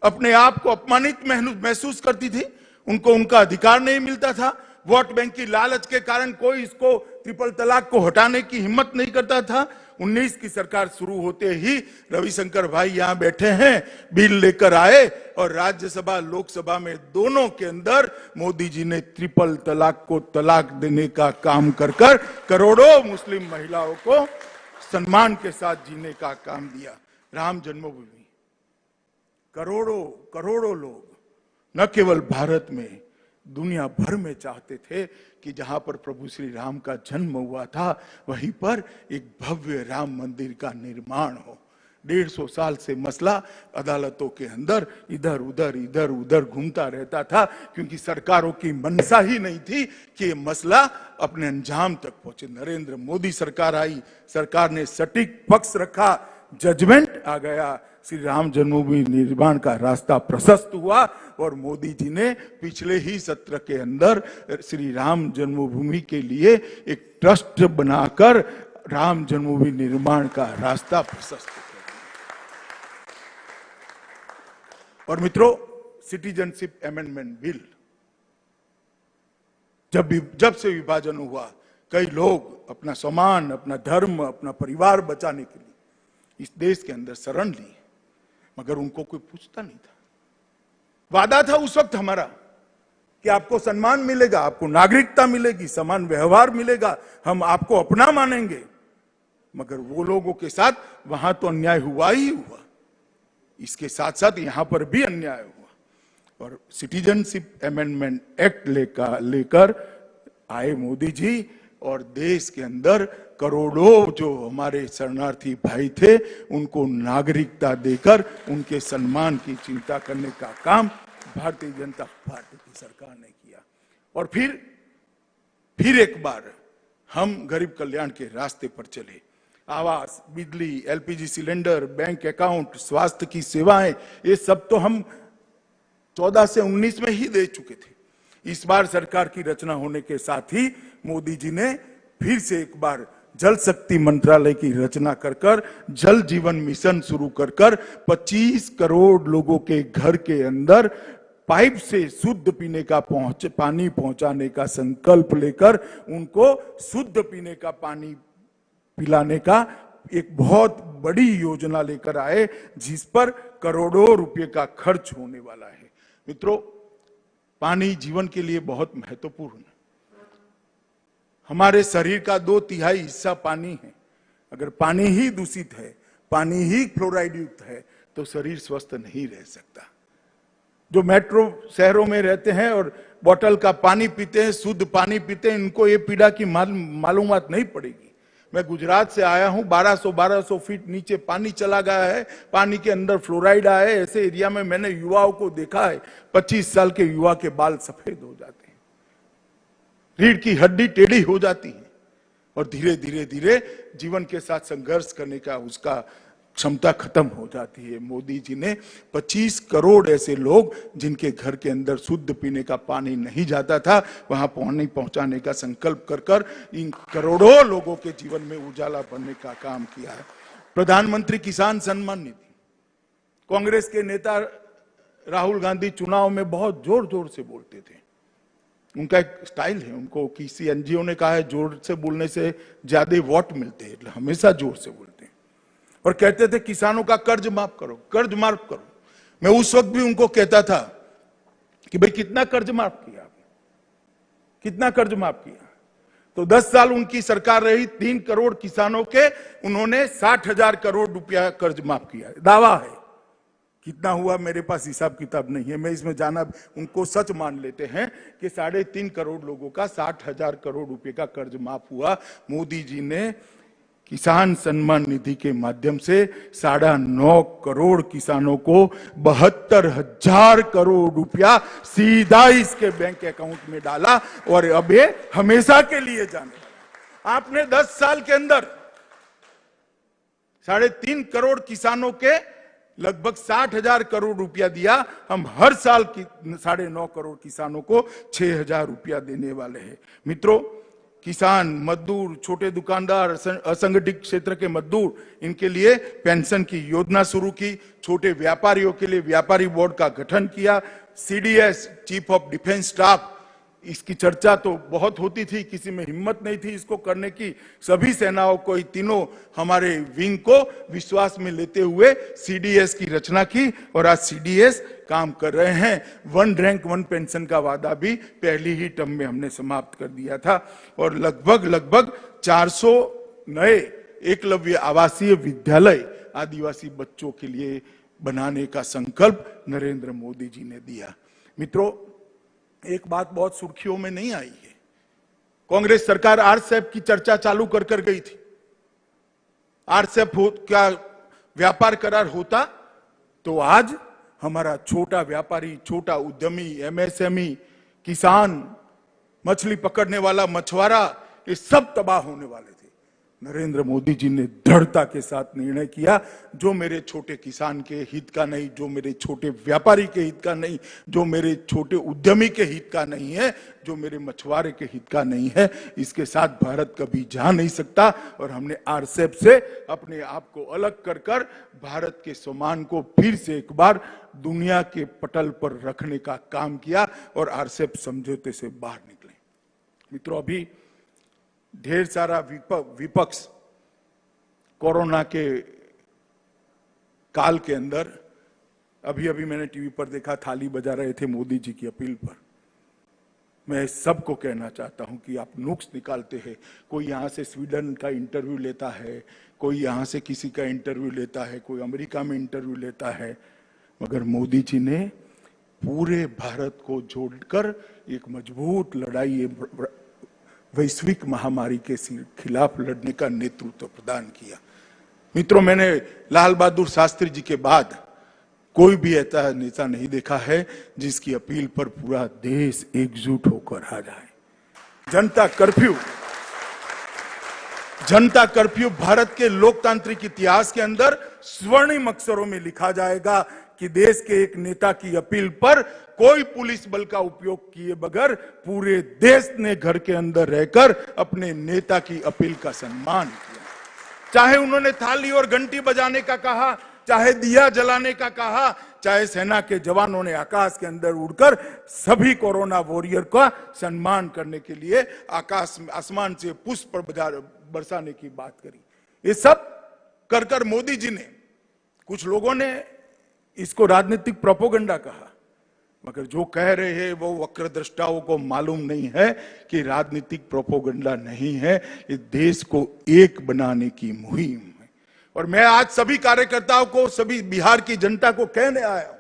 अपने आप को अपमानित महसूस करती थी, उनको उनका अधिकार नहीं मिलता था। वोट बैंक की लालच के कारण कोई इसको ट्रिपल तलाक को हटाने की हिम्मत नहीं करता था। 19 की सरकार शुरू होते ही रविशंकर भाई यहां बैठे हैं, बिल लेकर आए और राज्यसभा लोकसभा में दोनों के अंदर मोदी जी ने ट्रिपल तलाक को तलाक देने का काम कर करोड़ों मुस्लिम महिलाओं को सम्मान के साथ जीने का काम दिया। राम जन्मभूमि, करोड़ों लोग न केवल भारत में, दुनिया भर में चाहते थे कि जहां पर प्रभु श्री राम का जन्म हुआ था वहीं पर एक भव्य राम मंदिर का निर्माण हो। 150 साल से मसला अदालतों के अंदर इधर उधर घूमता रहता था, क्योंकि सरकारों की मंशा ही नहीं थी कि ये मसला अपने अंजाम तक पहुंचे। नरेंद्र मोदी सरकार आई, सरकार ने सटीक पक्ष रखा, जजमेंट आ गया, श्री राम जन्मभूमि निर्माण का रास्ता प्रशस्त हुआ और मोदी जी ने पिछले ही सत्र के अंदर श्री राम जन्मभूमि के लिए एक ट्रस्ट बनाकर राम जन्मभूमि निर्माण का रास्ता प्रशस्त किया। और मित्रों, सिटीजनशिप अमेंडमेंट बिल जब से विभाजन हुआ, कई लोग अपना सम्मान, अपना धर्म, अपना परिवार बचाने के लिए इस देश के अंदर शरण ली, मगर उनको कोई पूछता नहीं था। वादा था उस वक्त हमारा कि आपको सम्मान मिलेगा, आपको नागरिकता मिलेगी, समान व्यवहार मिलेगा, हम आपको अपना मानेंगे, मगर वो लोगों के साथ वहां तो अन्याय हुआ ही हुआ, इसके साथ साथ यहां पर भी अन्याय हुआ। और सिटीजनशिप अमेंडमेंट एक्ट लेकर आए मोदी जी और देश के अंदर करोड़ों जो हमारे शरणार्थी भाई थे उनको नागरिकता देकर उनके सम्मान की चिंता करने का काम भारतीय जनता पार्टी की सरकार ने किया। और फिर एक बार हम गरीब कल्याण के रास्ते पर चले। आवास, बिजली, एलपीजी सिलेंडर, बैंक अकाउंट, स्वास्थ्य की सेवाएं, ये सब तो हम 14 से 19 में ही दे चुके थे। इस बार सरकार की रचना होने के साथ ही मोदी जी ने फिर से एक बार जल शक्ति मंत्रालय की रचना कर जल जीवन मिशन शुरू कर 25 करोड़ लोगों के घर के अंदर पाइप से शुद्ध पीने का पानी पहुंचाने का संकल्प लेकर उनको शुद्ध पीने का पानी पिलाने का एक बहुत बड़ी योजना लेकर आए, जिस पर करोड़ों रुपए का खर्च होने वाला है। मित्रों, पानी जीवन के लिए बहुत महत्वपूर्ण है। हमारे शरीर का 2/3 हिस्सा पानी है। अगर पानी ही दूषित है, पानी ही फ्लोराइड युक्त है, तो शरीर स्वस्थ नहीं रह सकता। जो मेट्रो शहरों में रहते हैं और बोतल का पानी पीते हैं, शुद्ध पानी पीते हैं, इनको ये पीड़ा की मालूमात नहीं पड़ेगी। मैं गुजरात से आया हूं, 1200 फीट नीचे पानी चला गया है, पानी के अंदर फ्लोराइड आया है। ऐसे एरिया में मैंने युवाओं को देखा है, 25 साल के युवा के बाल सफेद हो जाते हैं, रीढ़ की हड्डी टेढ़ी हो जाती है और धीरे धीरे जीवन के साथ संघर्ष करने का उसका क्षमता खत्म हो जाती है। मोदी जी ने 25 करोड़ ऐसे लोग जिनके घर के अंदर शुद्ध पीने का पानी नहीं जाता था, वहां पानी पहुंचाने का संकल्प कर इन करोड़ों लोगों के जीवन में उजाला भरने का काम किया है। प्रधानमंत्री किसान सम्मान निधि, कांग्रेस के नेता राहुल गांधी चुनाव में बहुत जोर से बोलते थे। उनका एक स्टाइल है, उनको किसी एनजीओ ने कहा है जोर से बोलने से ज्यादा वोट मिलते हैं, मतलब हमेशा जोर से बोलते हैं। और कहते थे किसानों का कर्ज माफ करो। मैं उस वक्त भी उनको कहता था कि भाई कितना कर्ज माफ किया आपने, कितना कर्ज माफ किया? तो 10 साल उनकी सरकार रही, 3 करोड़ किसानों के उन्होंने 60,000 करोड़ रुपया कर्ज माफ किया। दावा है, कितना हुआ मेरे पास हिसाब किताब नहीं है, मैं इसमें जाना, उनको सच मान लेते हैं कि 3.5 करोड़ लोगों का 60,000 करोड़ रुपए का कर्ज माफ हुआ। मोदी जी ने किसान सम्मान निधि के माध्यम से 9.5 करोड़ किसानों को 72,000 करोड़ रुपया सीधा इसके बैंक अकाउंट में डाला और अब ये हमेशा के लिए जाने। आपने 10 साल के अंदर 3.5 करोड़ किसानों के लगभग 60,000 करोड़ रुपया दिया। हम हर साल 9.5 करोड़ किसानों को 6,000 रुपया देने वाले हैं। मित्रों, किसान, मजदूर, छोटे दुकानदार, असंगठित क्षेत्र के मजदूर, इनके लिए पेंशन की योजना शुरू की। छोटे व्यापारियों के लिए व्यापारी बोर्ड का गठन किया। CDS, chief of defence staff, इसकी चर्चा तो बहुत होती थी, किसी में हिम्मत नहीं थी इसको करने की। सभी सेनाओं को, तीनों हमारे विंग को विश्वास में लेते हुए सीडीएस की रचना की और आज सीडीएस काम कर रहे हैं। 1 रैंक 1 पेंशन का वादा भी पहली ही टर्म में हमने समाप्त कर दिया था और लगभग 400 नए एकलव्य आवासीय विद्यालय आदिवासी बच्चों के लिए बनाने का संकल्प नरेंद्र मोदी जी ने दिया। मित्रों, एक बात बहुत सुर्खियों में नहीं आई है। कांग्रेस सरकार आरसेप की चर्चा चालू कर गई थी। आरसेप क्या व्यापार करार होता तो आज हमारा छोटा व्यापारी, छोटा उद्यमी, एमएसएमई, किसान, मछली पकड़ने वाला मछुआरा, ये सब तबाह होने वाले थे। नरेंद्र मोदी जी ने दृढ़ता के साथ निर्णय किया, जो मेरे छोटे किसान के हित का नहीं, जो मेरे छोटे व्यापारी के हित का नहीं, जो मेरे छोटे उद्यमी के हित का नहीं है, जो मेरे मछुआरे के हित का नहीं है, इसके साथ भारत कभी जा नहीं सकता। और हमने आरसेप से अपने आप को अलग कर भारत के सम्मान को फिर से एक बार दुनिया के पटल पर रखने का काम किया और आरसेप समझौते से बाहर निकले। मित्रों, अभी ढेर सारा विपक्ष कोरोना के काल के अंदर, अभी मैंने टीवी पर देखा, थाली बजा रहे थे मोदी जी की अपील पर। मैं सबको कहना चाहता हूं कि आप नुक्स निकालते हैं। कोई यहां से स्वीडन का इंटरव्यू लेता है, कोई यहां से किसी का इंटरव्यू लेता है, कोई अमेरिका में इंटरव्यू लेता है, मगर मोदी जी ने पूरे भारत को जोड़कर एक मजबूत लड़ाई, वैश्विक महामारी के खिलाफ लड़ने का नेतृत्व प्रदान किया। मित्रों, मैंने लाल बहादुर शास्त्री जी के बाद कोई भी ऐसा नेता नहीं देखा है जिसकी अपील पर पूरा देश एकजुट होकर आ जाए। जनता कर्फ्यू भारत के लोकतांत्रिक इतिहास के अंदर स्वर्णिम अक्षरों में लिखा जाएगा कि देश के एक नेता की अपील पर कोई पुलिस बल का उपयोग किए बगैर पूरे देश ने घर के अंदर रहकर अपने नेता की अपील का सम्मान किया। चाहे उन्होंने थाली और घंटी बजाने का कहा, चाहे दिया जलाने का कहा, चाहे सेना के जवानों ने आकाश के अंदर उड़कर सभी कोरोना वॉरियर का सम्मान करने के लिए आसमान से पुष्प बरसाने की बात करी। ये सब कर मोदी जी ने, कुछ लोगों ने इसको राजनीतिक प्रोपोगंडा कहा, मगर जो कह रहे हैं वो वक्रदृष्टाओं को मालूम नहीं है कि राजनीतिक प्रोपोगंडा नहीं है, ये देश को एक बनाने की मुहिम है। और मैं आज सभी कार्यकर्ताओं को, सभी बिहार की जनता को कहने आया हूं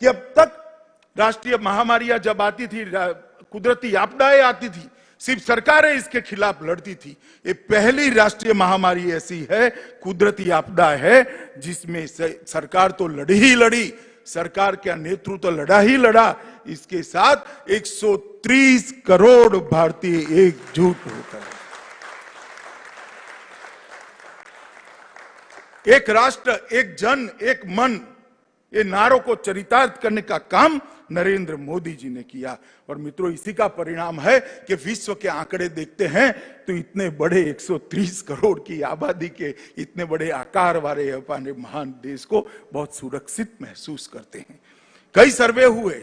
कि अब तक राष्ट्रीय महामारियां जब आती थी, कुदरती आपदाएं आती थी, सिर्फ सरकारें इसके खिलाफ लड़ती थी। ये पहली राष्ट्रीय महामारी ऐसी है, कुदरती आपदा है, जिसमें सरकार तो लड़ी ही लड़ी, सरकार का नेतृत्व तो लड़ा ही लड़ा, इसके साथ 130 करोड़ भारतीय एकजुट होकर एक राष्ट्र, एक जन, एक मन, ये नारों को चरितार्थ करने का काम नरेंद्र मोदी जी ने किया। और मित्रों, इसी का परिणाम है कि विश्व के आंकड़े देखते हैं तो इतने बड़े 130 करोड़ की आबादी के इतने बड़े आकार वाले अपने महान देश को बहुत सुरक्षित महसूस करते हैं। कई सर्वे हुए,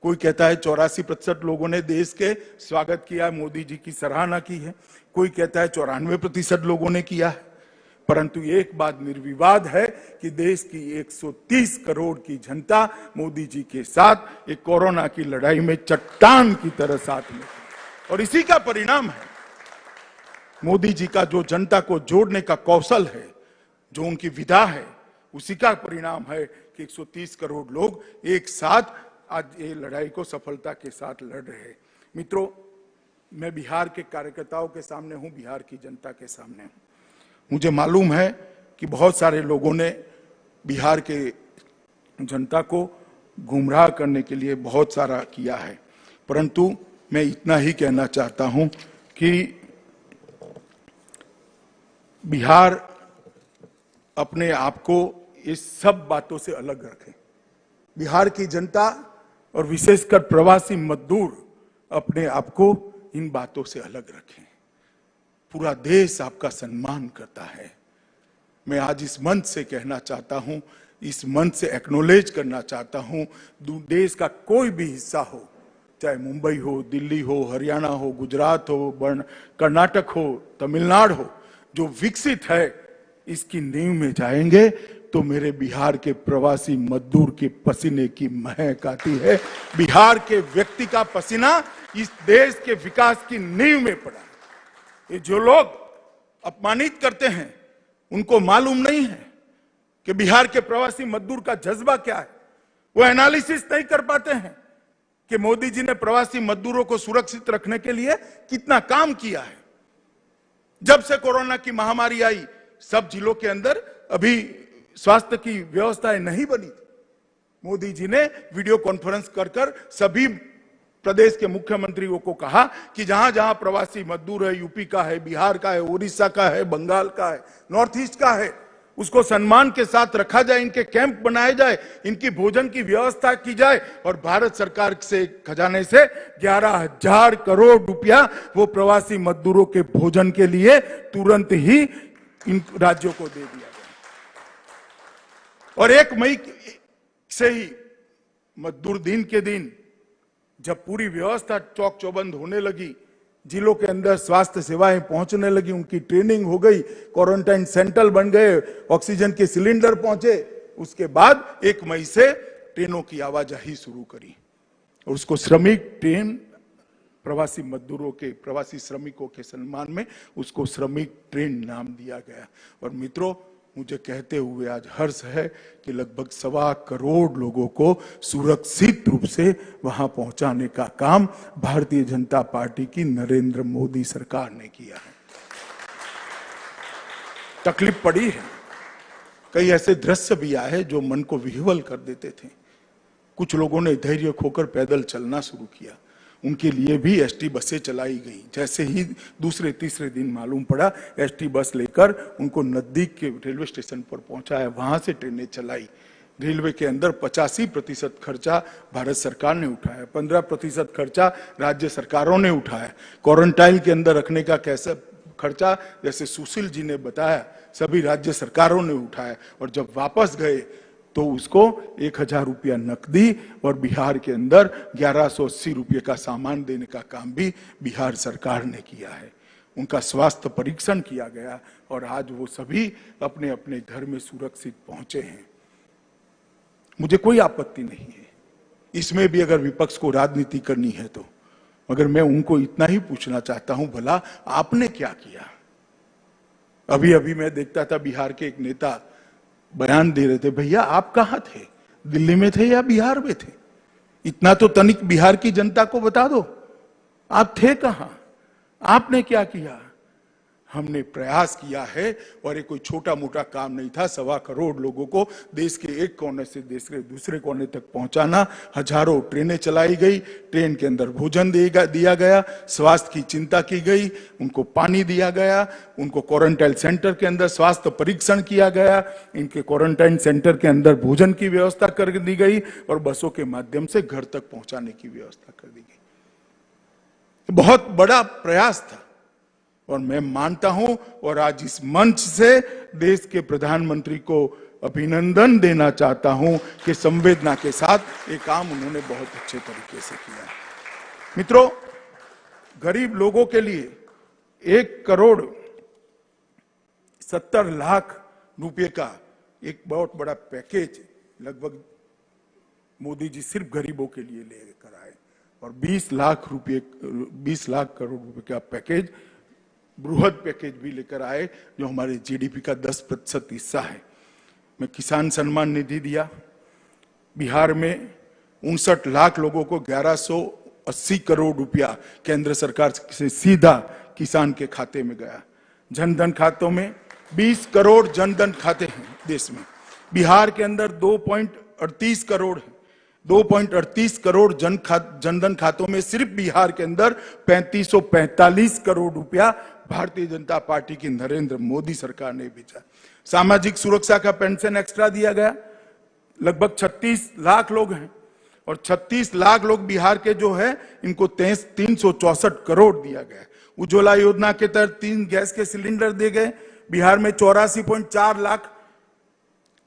कोई कहता है 84% लोगों ने देश के स्वागत किया, मोदी जी की सराहना की है, कोई कहता है 94% लोगों ने किया है। परंतु एक बात निर्विवाद है कि देश की 130 करोड़ की जनता मोदी जी के साथ एक कोरोना की लड़ाई में चट्टान की तरह साथ में, और इसी का परिणाम है मोदी जी का जो जनता को जोड़ने का कौशल है, जो उनकी विधा है, उसी का परिणाम है कि 130 करोड़ लोग एक साथ आज ये लड़ाई को सफलता के साथ लड़ रहे हैं। मित्रों, मैं बिहार के कार्यकर्ताओं के सामने हूं, बिहार की जनता के सामने हूं। मुझे मालूम है कि बहुत सारे लोगों ने बिहार के जनता को गुमराह करने के लिए बहुत सारा किया है, परंतु मैं इतना ही कहना चाहता हूं कि बिहार अपने आप को इस सब बातों से अलग रखें। बिहार की जनता और विशेषकर प्रवासी मजदूर अपने आप को इन बातों से अलग रखें। पूरा देश आपका सम्मान करता है। मैं आज इस मंच से कहना चाहता हूं, इस मंच से एक्नॉलेज करना चाहता हूं, देश का कोई भी हिस्सा हो, चाहे मुंबई हो, दिल्ली हो, हरियाणा हो, गुजरात हो, कर्नाटक हो, तमिलनाडु हो, जो विकसित है इसकी नींव में जाएंगे तो मेरे बिहार के प्रवासी मजदूर के पसीने की महक आती है। बिहार के व्यक्ति का पसीना इस देश के विकास की नींव में पड़ा। ये जो लोग अपमानित करते हैं उनको मालूम नहीं है कि बिहार के प्रवासी मजदूर का जज्बा क्या है। वो एनालिसिस नहीं कर पाते हैं कि मोदी जी ने प्रवासी मजदूरों को सुरक्षित रखने के लिए कितना काम किया है। जब से कोरोना की महामारी आई, सब जिलों के अंदर अभी स्वास्थ्य की व्यवस्थाएं नहीं बनी थी। मोदी जी ने वीडियो कॉन्फ्रेंस कर सभी प्रदेश के मुख्यमंत्रियों को कहा कि जहां जहां प्रवासी मजदूर है, यूपी का है, बिहार का है, उड़ीसा का है, बंगाल का है, नॉर्थ ईस्ट का है, उसको सम्मान के साथ रखा जाए, इनके कैंप बनाए जाए, इनकी भोजन की व्यवस्था की जाए और भारत सरकार से खजाने से 11,000 करोड़ रुपया वो प्रवासी मजदूरों के भोजन के लिए तुरंत ही इन राज्यों को दे दिया गया। और 1 मई से ही मजदूर दिन के दिन जब पूरी व्यवस्था चौक चौबंद होने लगी, जिलों के अंदर स्वास्थ्य सेवाएं पहुंचने लगी, उनकी ट्रेनिंग हो गई, क्वारंटाइन सेंटर बन गए, ऑक्सीजन के सिलेंडर पहुंचे, उसके बाद 1 मई से ट्रेनों की आवाजाही शुरू करी और उसको श्रमिक ट्रेन प्रवासी मजदूरों के, प्रवासी श्रमिकों के सम्मान में उसको श्रमिक ट्रेन नाम दिया गया। और मित्रों, मुझे कहते हुए आज हर्ष है कि लगभग 1.25 करोड़ लोगों को सुरक्षित रूप से वहां पहुंचाने का काम भारतीय जनता पार्टी की नरेंद्र मोदी सरकार ने किया है। तकलीफ पड़ी है, कई ऐसे दृश्य भी आए जो मन को विह्वल कर देते थे। कुछ लोगों ने धैर्य खोकर पैदल चलना शुरू किया, उनके लिए भी एसटी बसें चलाई गई। जैसे ही दूसरे तीसरे दिन मालूम पड़ा, एसटी बस लेकर उनको नजदीक के रेलवे स्टेशन पर पहुंचाया, वहां से ट्रेनें चलाई। रेलवे के अंदर 85% खर्चा भारत सरकार ने उठाया, 15% खर्चा राज्य सरकारों ने उठाया। क्वारंटाइन के अंदर रखने का कैसा खर्चा, जैसे सुशील जी ने बताया, सभी राज्य सरकारों ने उठाया। और जब वापस गए तो उसको 1,000 रुपया नकदी और बिहार के अंदर 1180 रुपये का सामान देने का काम भी बिहार सरकार ने किया है। उनका स्वास्थ्य परीक्षण किया गया और आज वो सभी अपने अपने घर में सुरक्षित पहुंचे हैं। मुझे कोई आपत्ति नहीं है इसमें भी, अगर विपक्ष को राजनीति करनी है तो। मगर मैं उनको इतना ही पूछना चाहता हूं, भला आपने क्या किया? अभी अभी मैं देखता था बिहार के एक नेता बयान दे रहे थे, भैया आप कहां थे, दिल्ली में थे या बिहार में थे? इतना तो तनिक बिहार की जनता को बता दो, आप थे कहां, आपने क्या किया? हमने प्रयास किया है और ये कोई छोटा मोटा काम नहीं था। 1.25 करोड़ लोगों को देश के एक कोने से देश के दूसरे कोने तक पहुंचाना। हजारों ट्रेनें चलाई गई, ट्रेन के अंदर भोजन दिया गया, स्वास्थ्य की चिंता की गई, उनको पानी दिया गया, उनको क्वारंटाइन सेंटर के अंदर स्वास्थ्य परीक्षण किया गया, इनके क्वारंटाइन सेंटर के अंदर भोजन की व्यवस्था कर दी गई और बसों के माध्यम से घर तक पहुंचाने की व्यवस्था कर दी गई। बहुत बड़ा प्रयास था और मैं मानता हूं और आज इस मंच से देश के प्रधानमंत्री को अभिनंदन देना चाहता हूं कि संवेदना के साथ ये काम उन्होंने बहुत अच्छे तरीके से किया। मित्रों, गरीब लोगों के लिए 1,70,00,000 रुपए का एक बहुत बड़ा पैकेज लगभग मोदी जी सिर्फ गरीबों के लिए लेकर आए और 20 लाख करोड़ रुपए का पैकेज, बृहद पैकेज भी लेकर आए जो हमारे जीडीपी का 10% हिस्सा है। मैं किसान सम्मान निधि दिया, बिहार में 59 लाख लोगों को 1180 करोड़ रुपया केंद्र सरकार से सीधा किसान के खाते में गया। जनधन खातों में 20 करोड़ जनधन खाते हैं देश में, बिहार के अंदर 2.38 करोड़ है। 2.38 करोड़ जनधन खातों में सिर्फ बिहार के अंदर 3545 करोड़ रुपया भारतीय जनता पार्टी की नरेंद्र मोदी सरकार ने भेजा। सामाजिक सुरक्षा का पेंशन एक्स्ट्रा दिया गया। लगभग 36 लाख लोग हैं और 36 लाख लोग बिहार के जो है इनको 364 करोड़ दिया गया। उज्ज्वला योजना के तहत 3 गैस के सिलेंडर दिए गए। बिहार में 84.4 लाख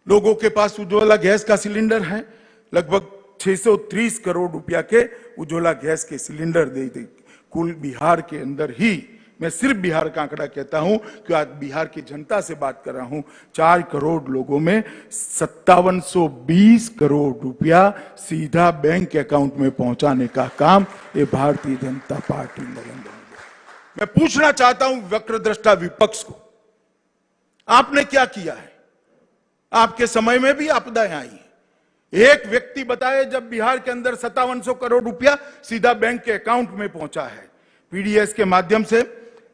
लोगों के पास उज्ज्वला गैस का सिलेंडर है। लगभग 630 करोड़ रुपया के उज्ज्वला गैस के सिलेंडर दे दी। कुल बिहार के अंदर ही, मैं सिर्फ बिहार का आंकड़ा कहता हूं कि आज बिहार की जनता से बात कर रहा हूं, 4 करोड़ लोगों में 5720 करोड़ रुपया सीधा बैंक अकाउंट में पहुंचाने का काम ये भारतीय जनता पार्टी नरेंद्र मोदी। मैं पूछना चाहता हूं वक्रदृष्टा विपक्ष को, आपने क्या किया है? आपके समय में भी आपदाएं आई। एक व्यक्ति बताए जब बिहार के अंदर 5700 करोड़ रुपया सीधा बैंक के अकाउंट में पहुंचा है। पीडीएस के माध्यम से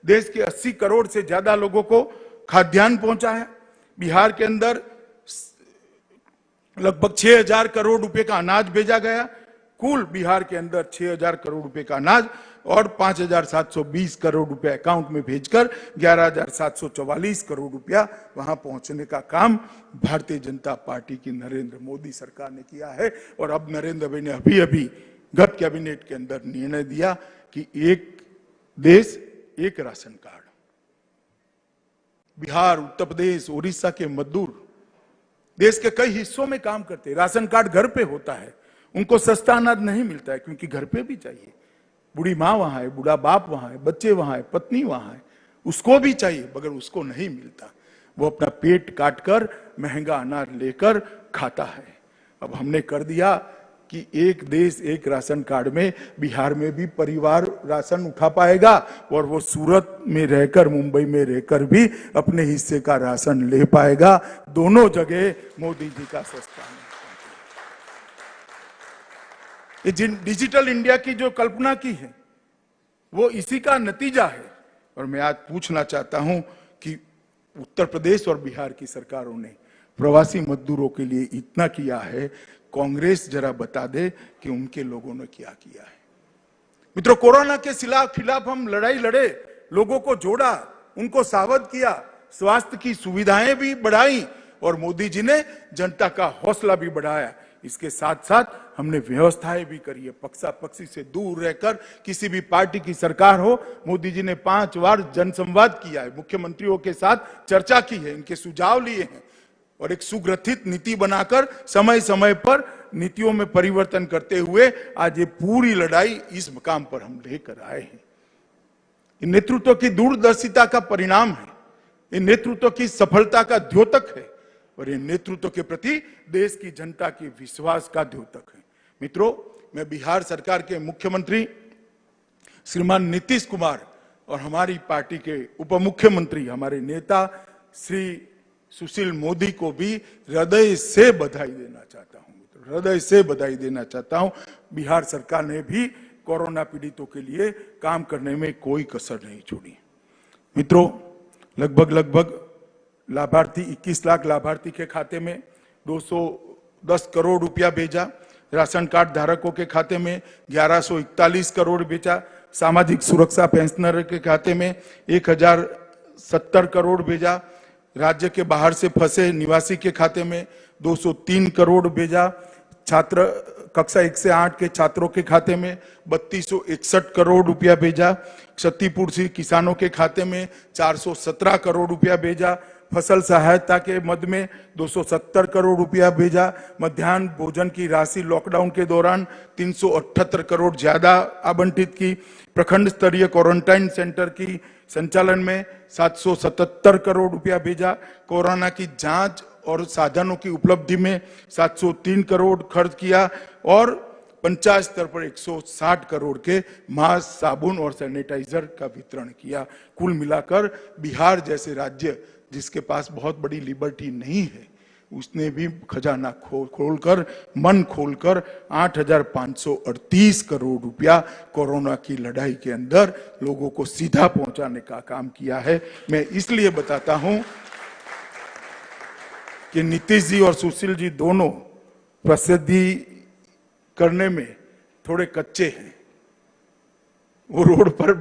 देश के 80 करोड़ से ज्यादा लोगों को खाद्यान्न पहुंचा है। बिहार के अंदर लगभग 6000 करोड़ रुपए का अनाज भेजा गया। कुल बिहार के अंदर 6000 करोड़ रुपए का अनाज और 5720 करोड़ रुपए अकाउंट में भेजकर 11744 करोड़ रुपया वहां पहुंचने का काम भारतीय जनता पार्टी की नरेंद्र मोदी सरकार ने किया है। और अब नरेंद्र भाई ने अभी गत कैबिनेट के अंदर निर्णय दिया कि एक देश एक राशन कार्ड। बिहार, उत्तर प्रदेश, उड़ीसा के मजदूर देश के कई हिस्सों में काम करते हैं। राशन कार्ड घर पे होता है, उनको सस्ता अनाज नहीं मिलता है क्योंकि घर पे भी चाहिए। बूढ़ी माँ वहां है, बूढ़ा बाप वहां है, बच्चे वहां है, पत्नी वहां है, उसको भी चाहिए मगर उसको नहीं मिलता। वो अपना पेट काटकर महंगा अनाज लेकर खाता है। अब हमने कर दिया कि एक देश एक राशन कार्ड में बिहार में भी परिवार राशन उठा पाएगा और वो सूरत में रहकर, मुंबई में रहकर भी अपने हिस्से का राशन ले पाएगा। दोनों जगह मोदी जी का सस्ता है। ये जिन डिजिटल इंडिया की जो कल्पना की है वो इसी का नतीजा है। और मैं आज पूछना चाहता हूं कि उत्तर प्रदेश और बिहार की सरकारों ने प्रवासी मजदूरों के लिए इतना किया है, कांग्रेस जरा बता दे कि उनके लोगों ने क्या किया है। मित्रों, कोरोना के खिलाफ हम लड़ाई लड़े, लोगों को जोड़ा, उनको सावध किया, स्वास्थ्य की सुविधाएं भी बढ़ाई और मोदी जी ने जनता का हौसला भी बढ़ाया। इसके साथ साथ हमने व्यवस्थाएं भी करी है। पक्षापक्षी से दूर रहकर किसी भी पार्टी की सरकार हो, मोदी जी ने 5 बार जनसंवाद किया है, मुख्यमंत्रियों के साथ चर्चा की है, इनके सुझाव लिए हैं और एक सुग्रथित नीति बनाकर समय समय पर नीतियों में परिवर्तन करते हुए आज ये पूरी लड़ाई इस मकाम पर हम लेकर आए हैं। ये नेतृत्व की दूरदर्शिता का परिणाम है, ये नेतृत्व की सफलता का द्योतक है और ये नेतृत्व के प्रति देश की जनता के विश्वास का द्योतक है। मित्रों, मैं बिहार सरकार के मुख्यमंत्री श्रीमान नीतीश कुमार और हमारी पार्टी के उप मुख्यमंत्री, हमारे नेता श्री सुशील मोदी को भी हृदय से बधाई देना चाहता हूं। हृदय से बधाई देना चाहता हूं। बिहार सरकार ने भी कोरोना पीड़ितों के लिए काम करने में कोई कसर नहीं छोड़ी। मित्रों, लगभग लाभार्थी 21 लाख लाभार्थी के खाते में 210 करोड़ रुपया भेजा। राशन कार्ड धारकों के खाते में 1141 करोड़ भेजा। सामाजिक सुरक्षा पेंशनर के खाते में 1070 करोड़ भेजा। राज्य के बाहर से फंसे निवासी के खाते में 203 करोड़ भेजा। छात्र कक्षा 1 से 8 के छात्रों के खाते में 3261 करोड़ रुपया भेजा। क्षतिपूर्ति किसानों के खाते में 417 करोड़ रुपया भेजा। फसल सहायता के मद में 270 करोड़ रुपया भेजा। मध्याह्न भोजन की राशि लॉकडाउन के दौरान 378 करोड़ ज्यादा आवंटित की। प्रखंड स्तरीय क्वारंटाइन सेंटर की संचालन में 777 करोड़ रुपया भेजा। कोरोना की जांच और साधनों की उपलब्धि में 703 करोड़ खर्च किया और पंचायत स्तर पर 160 करोड़ के मास्क, साबुन और सैनिटाइजर का वितरण किया। कुल मिलाकर बिहार जैसे राज्य जिसके पास बहुत बड़ी लिबर्टी नहीं है, उसने भी खजाना खोलकर मन खोलकर 8538 करोड़ रुपया कोरोना की लड़ाई के अंदर लोगों को सीधा पहुंचाने का काम किया है। मैं इसलिए बताता हूं कि नीतीश जी और सुशील जी दोनों प्रसिद्धि करने में थोड़े कच्चे हैं। वो रोड पर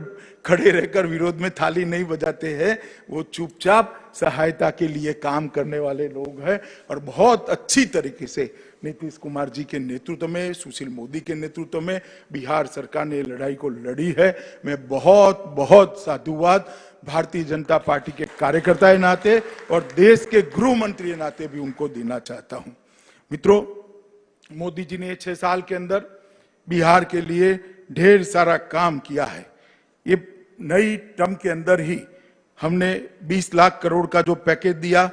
खड़े रहकर विरोध में थाली नहीं बजाते हैं, वो चुपचाप सहायता के लिए काम करने वाले लोग हैं। और बहुत अच्छी तरीके से नीतीश कुमार जी के नेतृत्व में, सुशील मोदी के नेतृत्व में बिहार सरकार ने लड़ाई को लड़ी है। मैं बहुत बहुत साधुवाद भारतीय जनता पार्टी के कार्यकर्ता के नाते और देश के गृह मंत्री के नाते भी उनको देना चाहता हूं। मित्रों, मोदी जी ने 6 साल के अंदर बिहार के लिए ढेर सारा काम किया है। ये नई टर्म के अंदर ही हमने 20 लाख करोड़ का जो पैकेज दिया,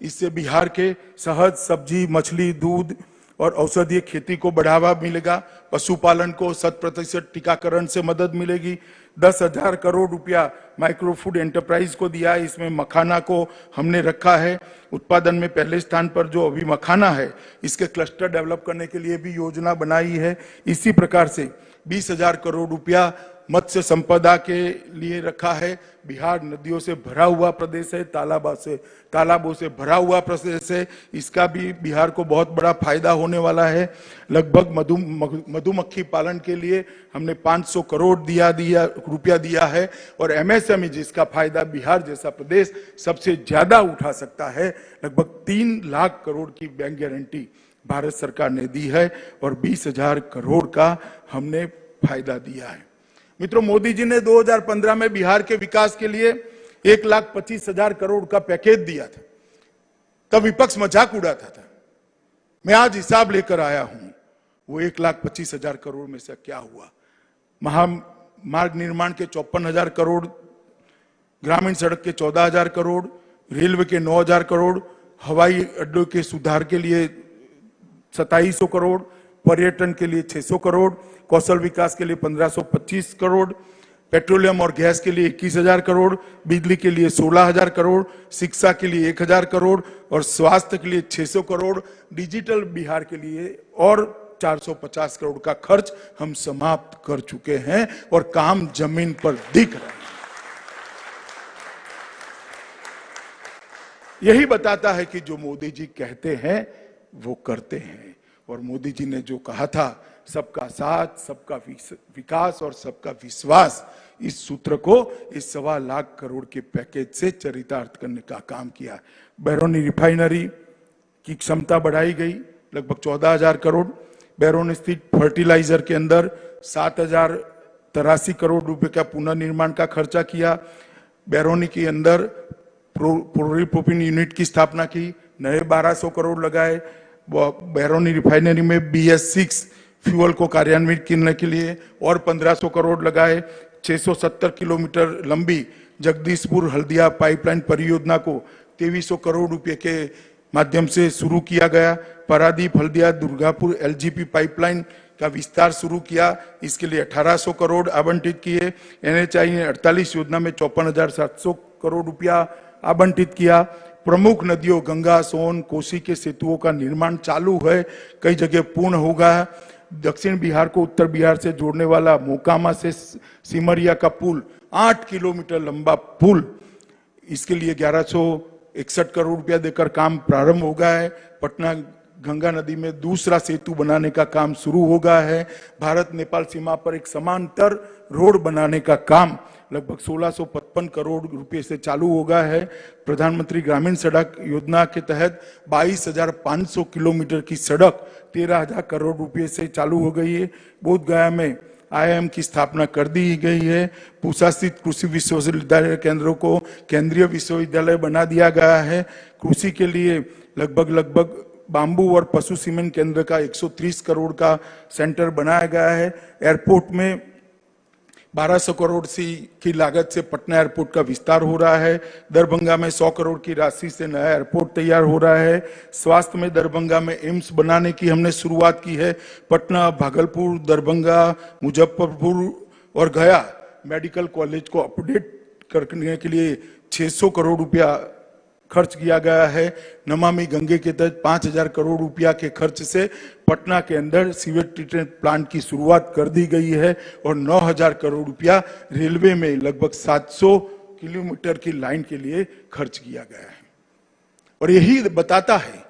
इससे बिहार के शहद, सब्जी, मछली, दूध और औषधीय खेती को बढ़ावा मिलेगा। पशुपालन को 100% टीकाकरण से मदद मिलेगी। 10,000 करोड़ रुपया माइक्रो फूड एंटरप्राइज को दिया है। इसमें मखाना को हमने रखा है उत्पादन में पहले स्थान पर। जो अभी मखाना है, इसके क्लस्टर डेवलप करने के लिए भी योजना बनाई है। इसी प्रकार से 20,000 करोड़ रुपया मत्स्य संपदा के लिए रखा है। बिहार नदियों से भरा हुआ प्रदेश है, तालाबों से भरा हुआ प्रदेश है। इसका भी बिहार को बहुत बड़ा फायदा होने वाला है। लगभग मधुमक्खी पालन के लिए हमने 500 करोड़ रुपया दिया है। और एमएसएमई, जिसका फायदा बिहार जैसा प्रदेश सबसे ज्यादा उठा सकता है, लगभग 3 लाख करोड़ की बैंक गारंटी भारत सरकार ने दी है और 20,000 करोड़ का हमने फायदा दिया है। मित्रों, मोदी जी ने 2015 में बिहार के विकास के लिए 1,25,000 करोड़ का पैकेज दिया था। तब विपक्ष मजाक उड़ाता था। मैं आज हिसाब लेकर आया हूं, वो 1,25,000 करोड़ में से क्या हुआ। महामार्ग निर्माण के 54,000 करोड़, ग्रामीण सड़क के 14,000 करोड़, रेलवे के 9,000 करोड़, हवाई अड्डों के सुधार के लिए 2,700 करोड़, पर्यटन के लिए 600 करोड़, कौशल विकास के लिए 1,525 करोड़, पेट्रोलियम और गैस के लिए 21,000 करोड़, बिजली के लिए 16,000 करोड़, शिक्षा के लिए 1,000 करोड़ और स्वास्थ्य के लिए 600 करोड़, डिजिटल बिहार के लिए और 450 करोड़ का खर्च हम समाप्त कर चुके हैं और काम जमीन पर दिख रहा है। यही बताता है कि जो मोदी जी कहते हैं वो करते हैं। और मोदी जी ने जो कहा था, सबका साथ, सबका विकास और सबका विश्वास, इस सूत्र को इस 1.25 लाख करोड़ के पैकेज से चरितार्थ करने का काम किया। बैरोनी रिफाइनरी की क्षमता बढ़ाई गई, लगभग 14,000 करोड़। बैरोनी स्थित फर्टिलाइजर के अंदर 7,083 करोड़ रुपए का पुनर्निर्माण का खर्चा किया। बैरोनी के अंदर पॉलीप्रोपिलीन यूनिट की स्थापना की, नए 1,200 करोड़ लगाए। बैरोनी रिफाइनरी में BS6 फ्यूल को कार्यान्वित करने के लिए और 1,500 करोड़ लगाए। 670 किलोमीटर लंबी जगदीशपुर हल्दिया पाइपलाइन परियोजना को 2,300 करोड़ रुपए के माध्यम से शुरू किया गया। पारादीप हल्दिया दुर्गापुर LGP पाइपलाइन का विस्तार शुरू किया, इसके लिए 1,800 करोड़ आवंटित किए। NHAI ने 48 योजना में 54,700 करोड़ रुपया आवंटित किया। प्रमुख नदियों गंगा, सोन, कोसी के सेतुओं का निर्माण चालू है, कई जगह पूर्ण होगा। दक्षिण बिहार को उत्तर बिहार से जोड़ने वाला मोकामा से सिमरिया का पुल, 8 किलोमीटर लंबा पुल, इसके लिए 1,161 करोड़ रुपया देकर काम प्रारंभ हो गया है। पटना गंगा नदी में दूसरा सेतु बनाने का काम शुरू हो गया है। भारत नेपाल सीमा पर एक समांतर रोड बनाने का काम लगभग 1,655 करोड़ रुपए से चालू हो गया है। प्रधानमंत्री ग्रामीण सड़क योजना के तहत 22,500 किलोमीटर की सड़क 13,000 करोड़ रुपए से चालू हो गई है। बोध गया में IIM की स्थापना कर दी गई है। पूसा स्थित कृषि विश्वविद्यालय केंद्रों को केंद्रीय विश्वविद्यालय बना दिया गया है। कृषि के लिए लगभग बांबू और पशु सीमेंट केंद्र का 130 करोड़ का सेंटर बनाया गया है। एयरपोर्ट में 1,200 करोड़ की लागत से पटना एयरपोर्ट का विस्तार हो रहा है। दरभंगा में 100 करोड़ की राशि से नया एयरपोर्ट तैयार हो रहा है। स्वास्थ्य में दरभंगा में एम्स बनाने की हमने शुरुआत की है। पटना, भागलपुर, दरभंगा, मुजफ्फरपुर और गया मेडिकल कॉलेज को अपडेट करने के लिए 600 करोड़ रुपया खर्च किया गया है। नमामि गंगे के तहत 5,000 करोड़ रुपया के खर्च से पटना के अंदर सीवेज ट्रीटमेंट प्लांट की शुरुआत कर दी गई है और 9,000 करोड़ रुपया रेलवे में लगभग 700 किलोमीटर की लाइन के लिए खर्च किया गया है। और यही बताता है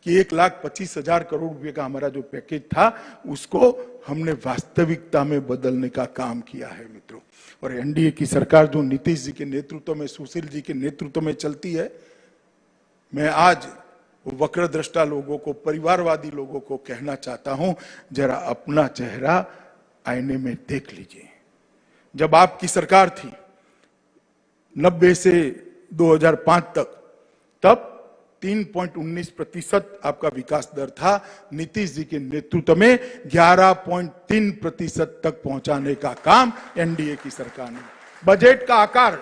कि 1,25,000 करोड़ रुपए का हमारा जो पैकेज था उसको हमने वास्तविकता में बदलने का काम किया है मित्रों। और एनडीए की सरकार जो नीतीश जी के नेतृत्व में, सुशील जी के नेतृत्व में चलती है, मैं आज वक्रदृष्टा लोगों को, परिवारवादी लोगों को कहना चाहता हूं, जरा अपना चेहरा आईने में देख लीजिए। जब आपकी सरकार थी 90 से 2005 तक, तब 3.19% आपका विकास दर था। नीतीश जी के नेतृत्व में 11.3% तक पहुंचाने का काम एनडीए की सरकार ने। बजट का आकार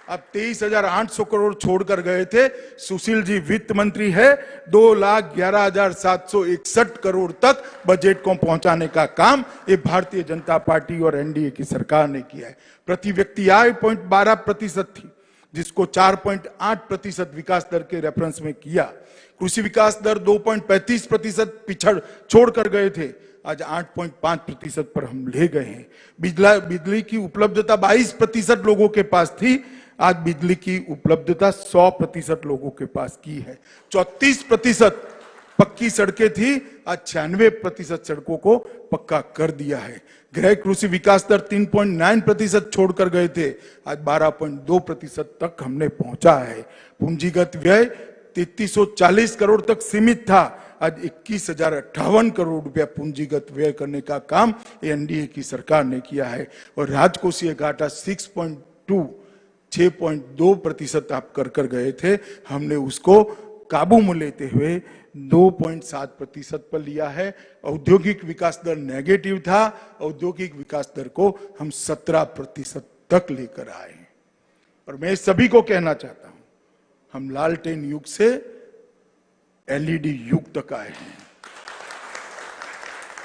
अब 23,800 करोड़ छोड़कर गए थे। सुशील जी वित्त मंत्री है, 2,11,761 करोड़ तक बजट को पहुंचाने का काम ये भारतीय जनता पार्टी और एनडीए की सरकार ने किया है। प्रति व्यक्ति आय 0.12% थी, जिसको 4.8% विकास दर के रेफरेंस में किया। कृषि विकास दर 2.35% छोड़कर गए थे, आज 8.5% पर हम ले गए हैं। बिजली की उपलब्धता 22% लोगों के पास थी, आज बिजली की उपलब्धता 100% लोगों के पास की है। 34% पक्की सड़कें थी, आज 96% सड़कों को पक्का कर दिया है। गृह कृषि विकास दर 3.9% छोड़कर गए थे, आज 12.2% तक हमने पहुंचा है। पूंजीगत व्यय 3340 करोड़ तक सीमित था, आज 21,058 करोड़ रुपया पूंजीगत व्यय करने का काम एनडीए की सरकार ने किया है। और राजकोषीय घाटा 6.2% आप कर गए थे, हमने उसको काबू में लेते हुए 2.7% पर लिया है। औद्योगिक विकास दर नेगेटिव था, औद्योगिक विकास दर को हम 17% तक लेकर आए। और मैं सभी को कहना चाहता हूं, हम लालटेन युग से एलईडी युग तक आए हैं।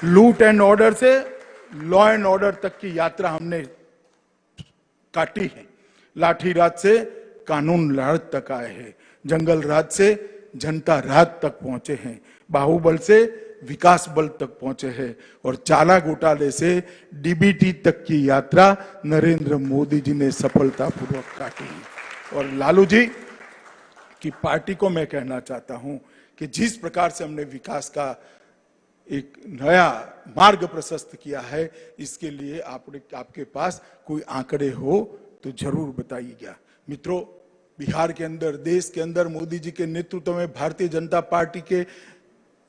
लूट एंड ऑर्डर से लॉ एंड ऑर्डर तक की यात्रा हमने काटी है। लाठी राज से कानून राज तक आए हैं, जंगल राज से जनता राज तक पहुंचे हैं, बाहुबल से विकास बल तक पहुंचे हैं, और चाला घोटाले से डीबीटी तक की यात्रा नरेंद्र मोदी जी ने सफलतापूर्वक काटी है। और लालू जी की पार्टी को मैं कहना चाहता हूं कि जिस प्रकार से हमने विकास का एक नया मार्ग प्रशस्त किया है, इसके लिए आपके पास कोई आंकड़े हो तो जरूर बताइएगा। मित्रों, बिहार के अंदर, देश के अंदर मोदी जी के नेतृत्व में, भारतीय जनता पार्टी के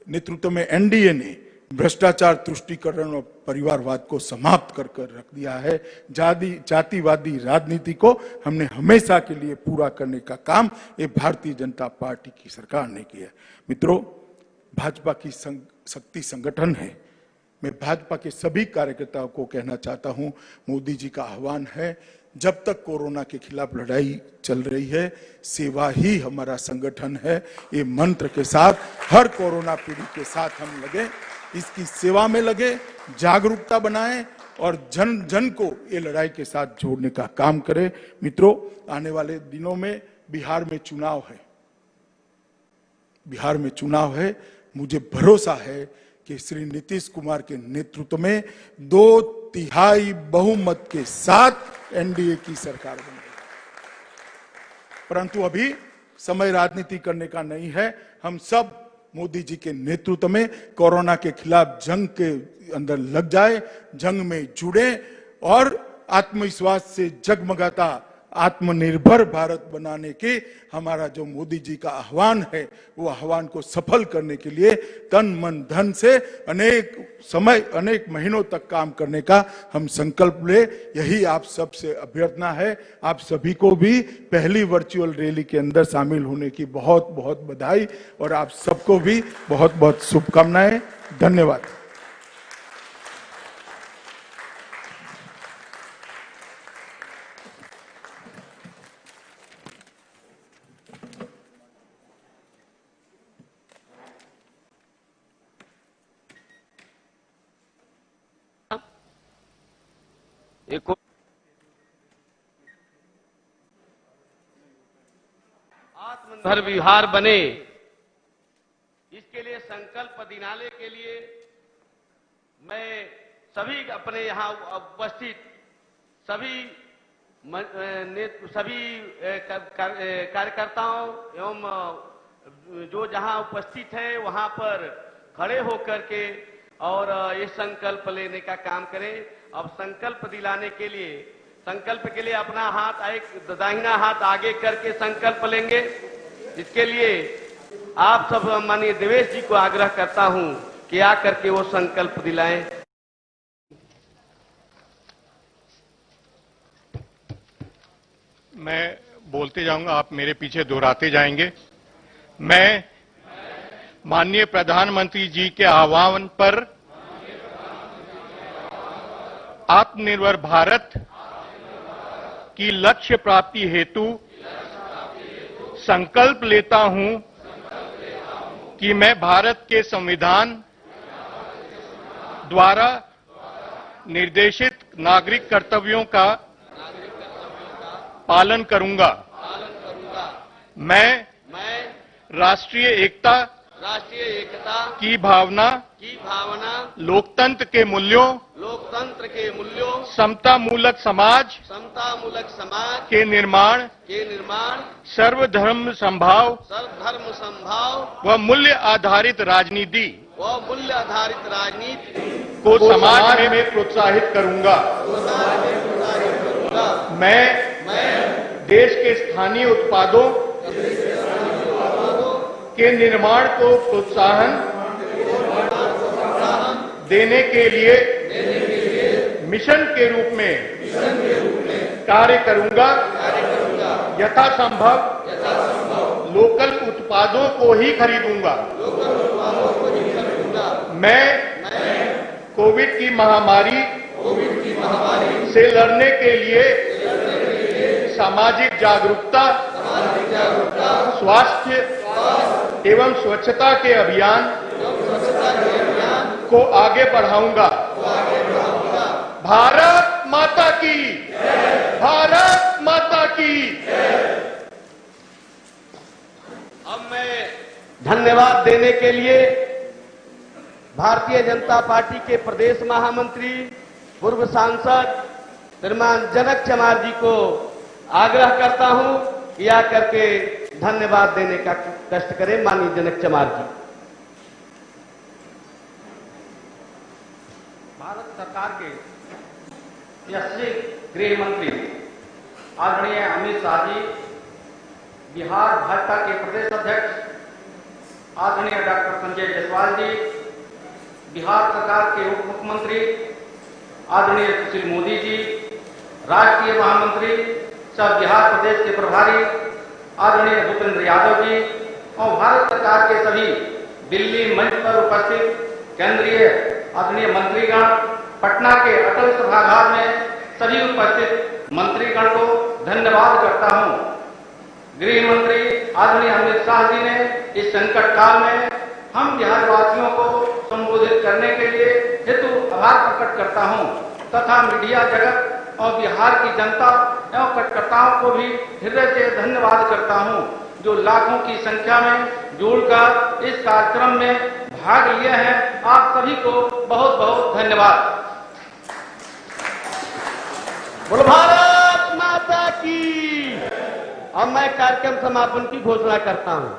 नेतृत्व में एनडीए ने भ्रष्टाचार, तुष्टीकरण और परिवारवाद को समाप्त कर रख दिया है। जातिवादी राजनीति को हमने हमेशा के लिए पूरा करने का काम ये भारतीय जनता पार्टी की सरकार ने किया। मित्रों, भाजपा की शक्ति संगठन है। मैं भाजपा के सभी कार्यकर्ताओं को कहना चाहता हूं, मोदी जी का आह्वान है, जब तक कोरोना के खिलाफ लड़ाई चल रही है, सेवा ही हमारा संगठन है। ये मंत्र के साथ हर कोरोना पीड़ित के साथ हम लगे, इसकी सेवा में लगे, जागरूकता बनाएं और जन जन को ये लड़ाई के साथ जोड़ने का काम करें। मित्रों, आने वाले दिनों में बिहार में चुनाव है। मुझे भरोसा है कि श्री नीतीश कुमार के नेतृत्व में 2/3 बहुमत के साथ एनडीए की सरकार बनेगी। परंतु अभी समय राजनीति करने का नहीं है। हम सब मोदी जी के नेतृत्व में कोरोना के खिलाफ जंग के अंदर लग जाए, जंग में जुड़े और आत्मविश्वास से जगमगाता आत्मनिर्भर भारत बनाने के हमारा जो मोदी जी का आह्वान है, वो आह्वान को सफल करने के लिए तन मन धन से अनेक महीनों तक काम करने का हम संकल्प ले। यही आप सबसे अभ्यर्थना है। आप सभी को भी पहली वर्चुअल रैली के अंदर शामिल होने की बहुत बहुत बधाई और आप सबको भी बहुत बहुत शुभकामनाएं। धन्यवाद। एक आत्मनिर्भर बिहार बने, इसके लिए संकल्प दिलाने के लिए मैं सभी अपने यहां उपस्थित सभी कार्यकर्ताओं एवं जो जहां उपस्थित है वहां पर खड़े होकर के और ये संकल्प लेने का काम करें। अब संकल्प दिलाने के लिए, संकल्प के लिए अपना हाथ एक दाहिना हाथ आगे करके संकल्प लेंगे। इसके लिए आप सब माननीय देवेश जी को आग्रह करता हूं कि आकर के वो संकल्प दिलाएं। मैं बोलते जाऊंगा, आप मेरे पीछे दोहराते जाएंगे। मैं माननीय प्रधानमंत्री जी के आह्वान पर आत्मनिर्भर भारत की लक्ष्य प्राप्ति हेतु संकल्प लेता हूं कि मैं भारत के संविधान द्वारा निर्देशित नागरिक कर्तव्यों का पालन करूंगा। मैं राष्ट्रीय एकता की भावना, लोकतंत्र के मूल्यों, समतामूलक समाज के निर्माण, सर्वधर्म संभाव व मूल्य आधारित राजनीति को समाज में प्रोत्साहित करूंगा। मैं देश के स्थानीय उत्पादों के निर्माण को प्रोत्साहन देने के लिए मिशन के रूप में कार्य करूंगा। यथासंभव लोकल उत्पादों को ही खरीदूंगा। मैं कोविड की महामारी से लड़ने के लिए सामाजिक जागरूकता, स्वास्थ्य एवं स्वच्छता के अभियान को आगे बढ़ाऊंगा। भारत माता की, भारत माता की। अब मैं धन्यवाद देने के लिए भारतीय जनता पार्टी के प्रदेश महामंत्री, पूर्व सांसद श्रीमान जनक चमार जी को आग्रह करता हूं कि आकर के धन्यवाद देने का कष्ट करें। माननीय जनक चमार जी। भारत सरकार के यशस्वी गृह मंत्री आदरणीय अमित शाह जी, बिहार भाजपा के प्रदेश अध्यक्ष आदरणीय डॉक्टर संजय जायसवाल जी, बिहार सरकार के उप मुख्यमंत्री आदरणीय सुशील मोदी जी, राष्ट्रीय महामंत्री सह बिहार प्रदेश के प्रभारी आदरणीय भूपेंद्र यादव जी और भारत सरकार के सभी दिल्ली मंच पर उपस्थित केंद्रीय आदरणीय मंत्रीगण, पटना के अटल सभागार में सभी उपस्थित मंत्रीगण को धन्यवाद करता हूं। गृह मंत्री आदरणीय अमित शाह जी ने इस संकट काल में हम बिहार वासियों को संबोधित करने के लिए हेतु आभार प्रकट करता हूं तथा मीडिया जगत और बिहार की जनता एवं कार्यकर्ताओं को भी हृदय से धन्यवाद करता हूं, जो लाखों की संख्या में जुड़कर इस कार्यक्रम में भाग लिए हैं। आप सभी को बहुत बहुत धन्यवाद। बोलो भारत माता की। अब मैं कार्यक्रम समापन की घोषणा करता हूं।